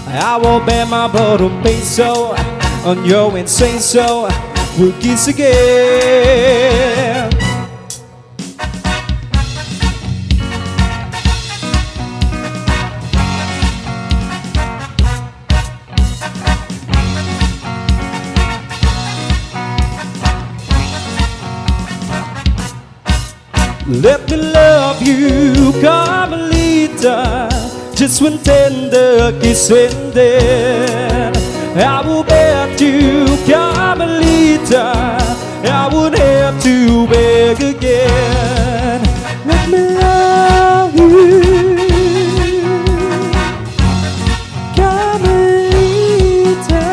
I will bear my bottom peso on you and say so. We'll kiss again. Let me love you, Carmelita. Just one tender kiss and then I will bet you, Carmelita, I won't have to beg again. Let me love you, Carmelita.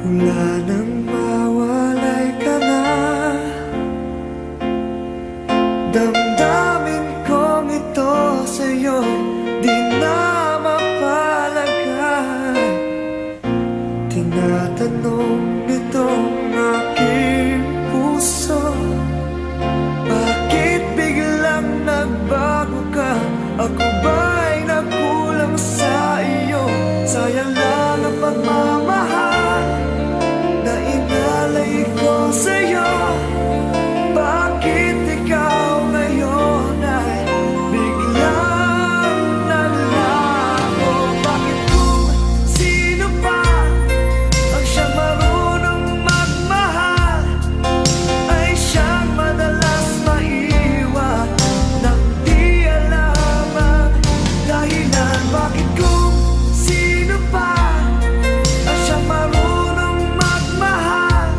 Wala nang mawalay ka na. Damdamin kong ito sa'yo di na mapalagay. Tinatanong nitong aking puso, bakit biglang nagbago ka? Ako ba'y nagkulang sa iyo? Sayang lang ang pagmamahal na inalay ko sa'yo. Bakit ikaw ngayon ay biglang naglaho? Bakit kung sino pa ang siyang marunong magmahal ay siyang madalas maiwan nang di alam ang dahilan? Bakit kung sino pa ang siyang marunong magmahal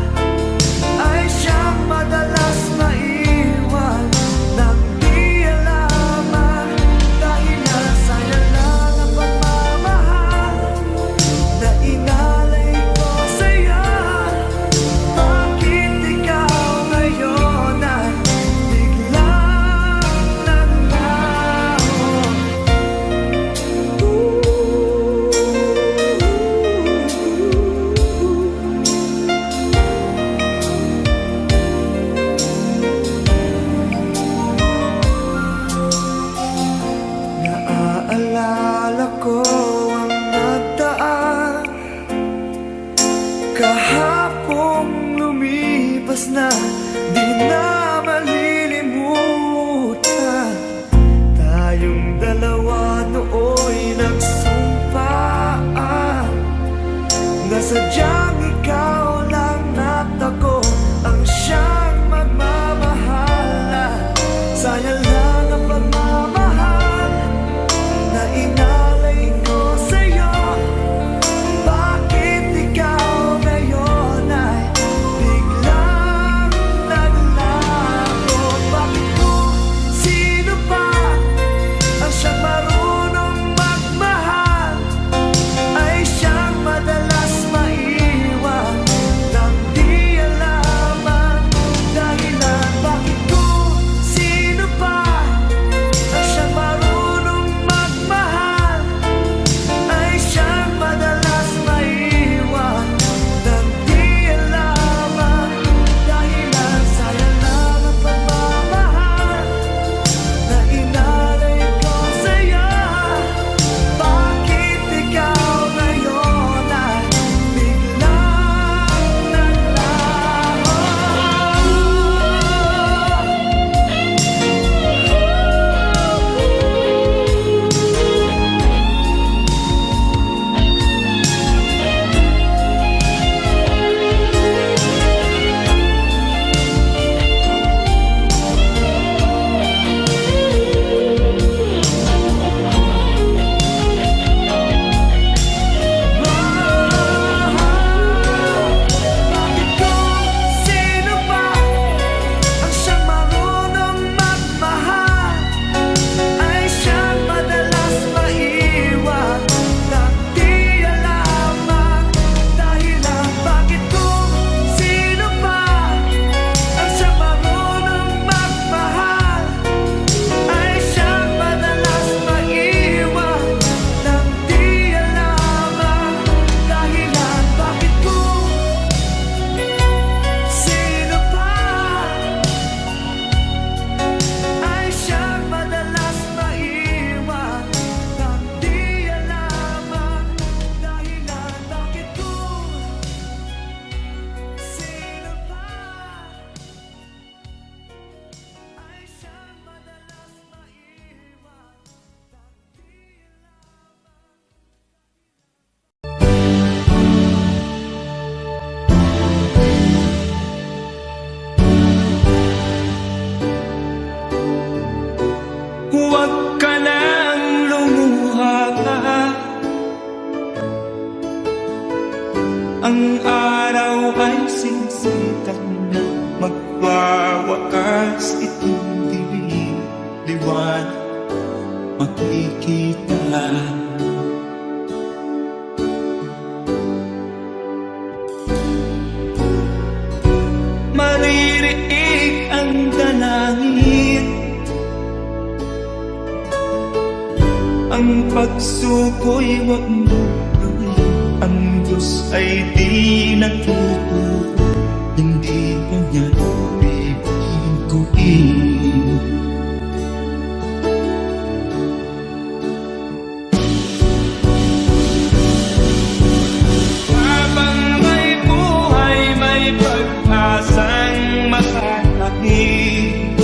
ay siyang madalas maiwan nang di alam ang dahilan? Sayang lang ang pagmamahal na inalay ko sa'yo. Bakit ikaw ngayon ay biglang naglaho? Naaalala ko ang nagdaan kahapong lumipas na, di na malilimutan. Tayong dalawa nooy nagsumpaan na sadyang ikaw lang at ako ang siyang magmamahalan. Sayang lang ang pagmamahal na inalay ko sa'yo. Bakit ikaw ngayon ay biglang naglaho?
maririnig ang dalangin. Ang pagsuko'y wag mo gawin. Ang Diyos ay di natututo, hindi ko niya bibiguin. Habang may buhay, may pag-asang makakakit.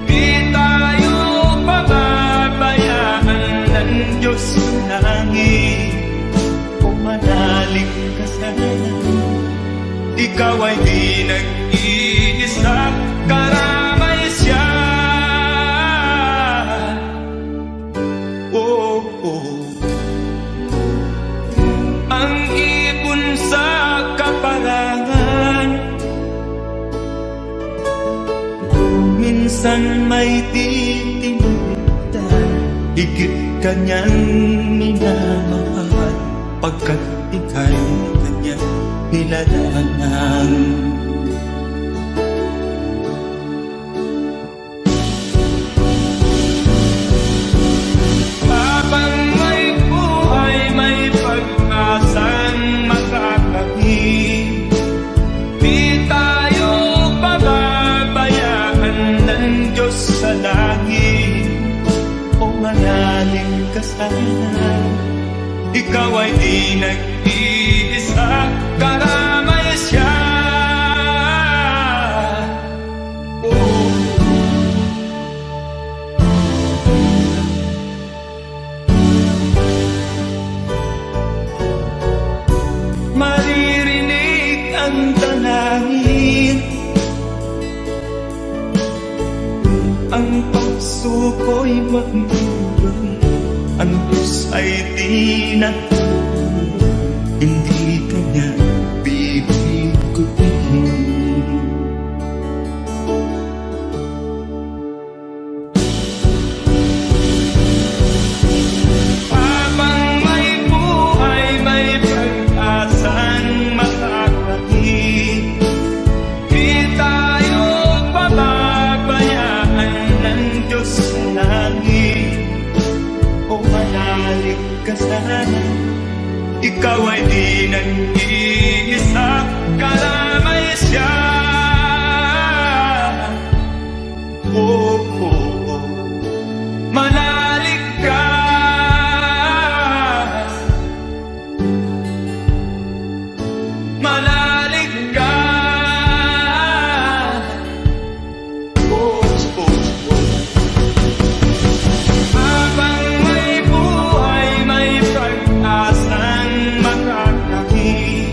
Di tayo pababayaan ng Diyos sa langit. Kung manalig ka sana, ikaw ay di nag-iisa, karamay siya. Oh, oh. Ang ibon sa kaparangan, minsan may titinitan, higit kanyang minamahal, pagkat ika'y kanyang nilalangan. Habang may buhay, may pag-asang makakakit. Di tayo pababayaan ng Diyos sa langit. O manalig ka sana, ikaw ay di nag-iisa, karamay siya. Oh. Maririnig ang dalangin, ang pagsuko'y wag mo gawin. Ang Diyos ay di natututo, hindi ka niya bibiguin. Habang may buhay, may pag-asang makakakit. Di tayo pababayaan ng Diyos sa langit. O manalig ka sana, ikaw ay di nag-iisa, karamay siya. Oh, oh, oh. Manalig ka, manalig ka. Oh, oh, oh. Habang may buhay, may pag-asang makakakit.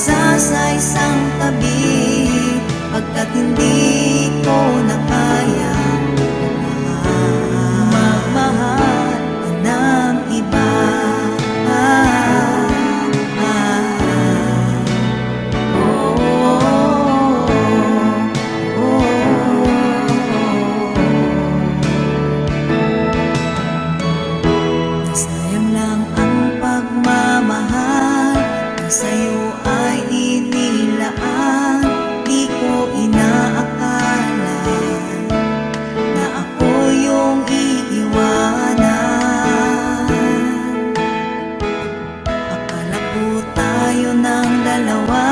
mag-isa sa isang tabi, pagkat hindi ko na kaya magmahal ng iba. Sayang lang ang pagmamahal na sa'yo ay inilaan. Di ko inaakala na ako yung iiwanan. Akala po tayo ng dalawa,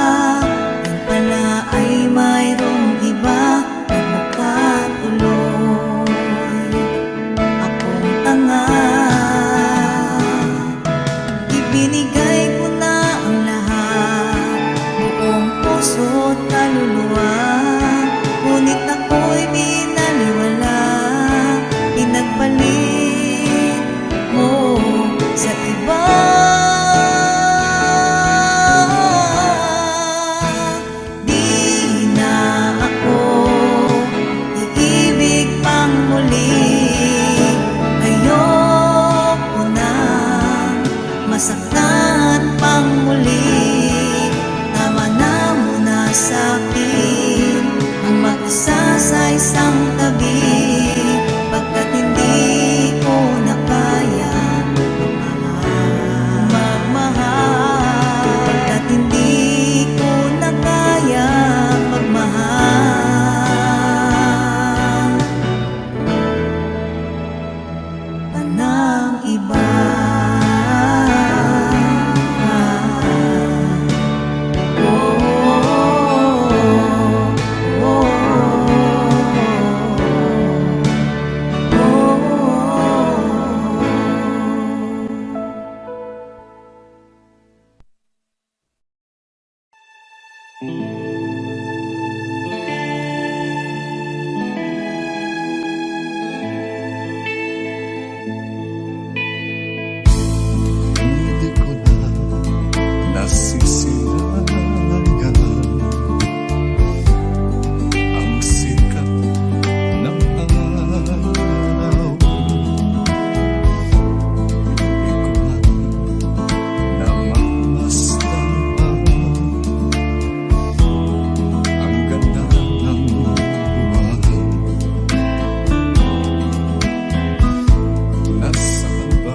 yun pala ay mayroong iba na magkatuloy. Akong tanga, ibinigay ko na ang lahat, buong puso't kaluluwa. Ngunit ako'y binaliwala, pinagpalit mo sa iba. Di na ako iibig pang muli. Ayoko na masaktan pang muli. Tama na muna sa'kin ang mag-isa sa isang tabi, pagkat hindi ko na kaya magmahal, pagkat hindi ko na kaya magmahal pa ng iba.
Hindi ko na nasisilayan ang sikat ng araw. Hindi ko na namamasdan pa ang ganda ng buwan. Nasaan ba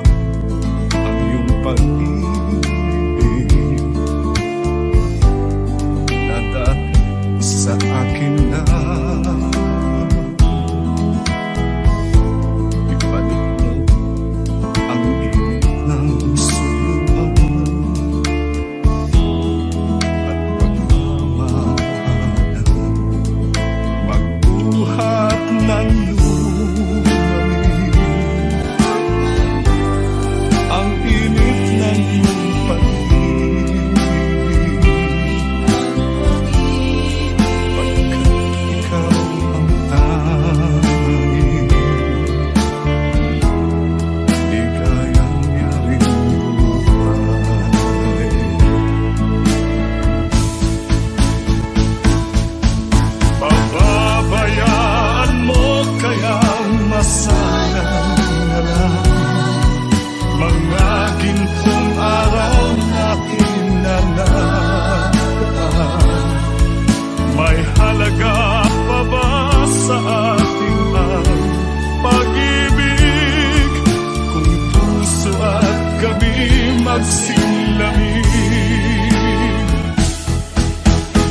ang iyong pag-ibig na dati sa akin na ibalik mo ang init ng suluhan at pagmamahalan, magbuhat ng lumamin ang init ng iyong pag-ibig, pagkat ikaw ang tanging ligayang yaring buhay. Pababayaan mo kaya masayang na lang mga gintong araw na kinanaan. May halaga pa ba sa ating ang pag-ibig kung puso at gabi magsilamig?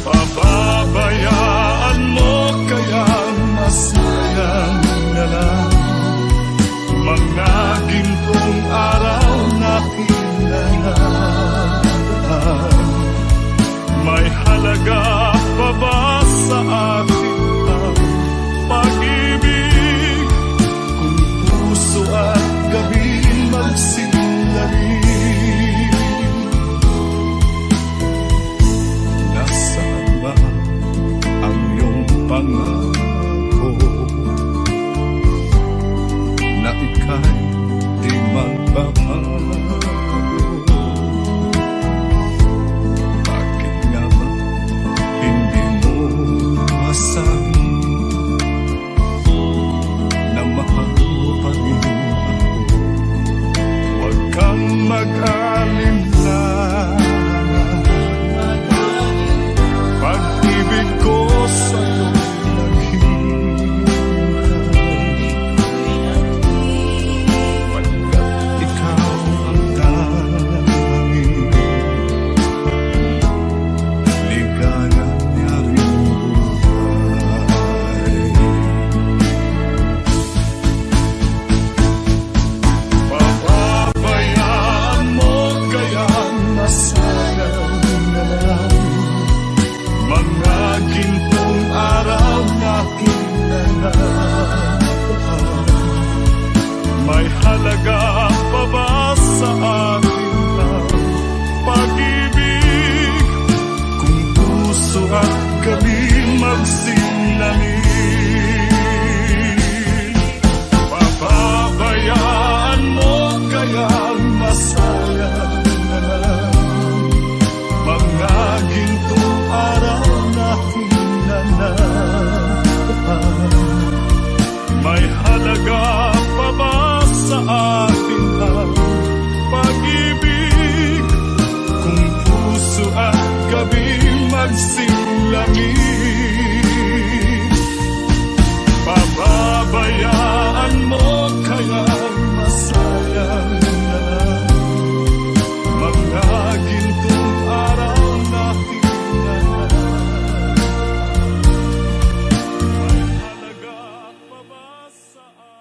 Pababayaan mo kaya masayang na lang mga gintong araw na kinanaan. May halaga pa ba sa ating ang pag-ibig kung puso at gabi magsilamig? Nasaan ba ang iyong pangako na ika'y di magbabago? Bakit nga
halaga pa ba sa atin ang pag-ibig kung puso at gabi magsinangin? Papabayaan mo kaya masayang na lang mga gintong araw na hinanapaan? May halaga pa ba sa atin ang pag-ibig kung puso at gabi magsilangin?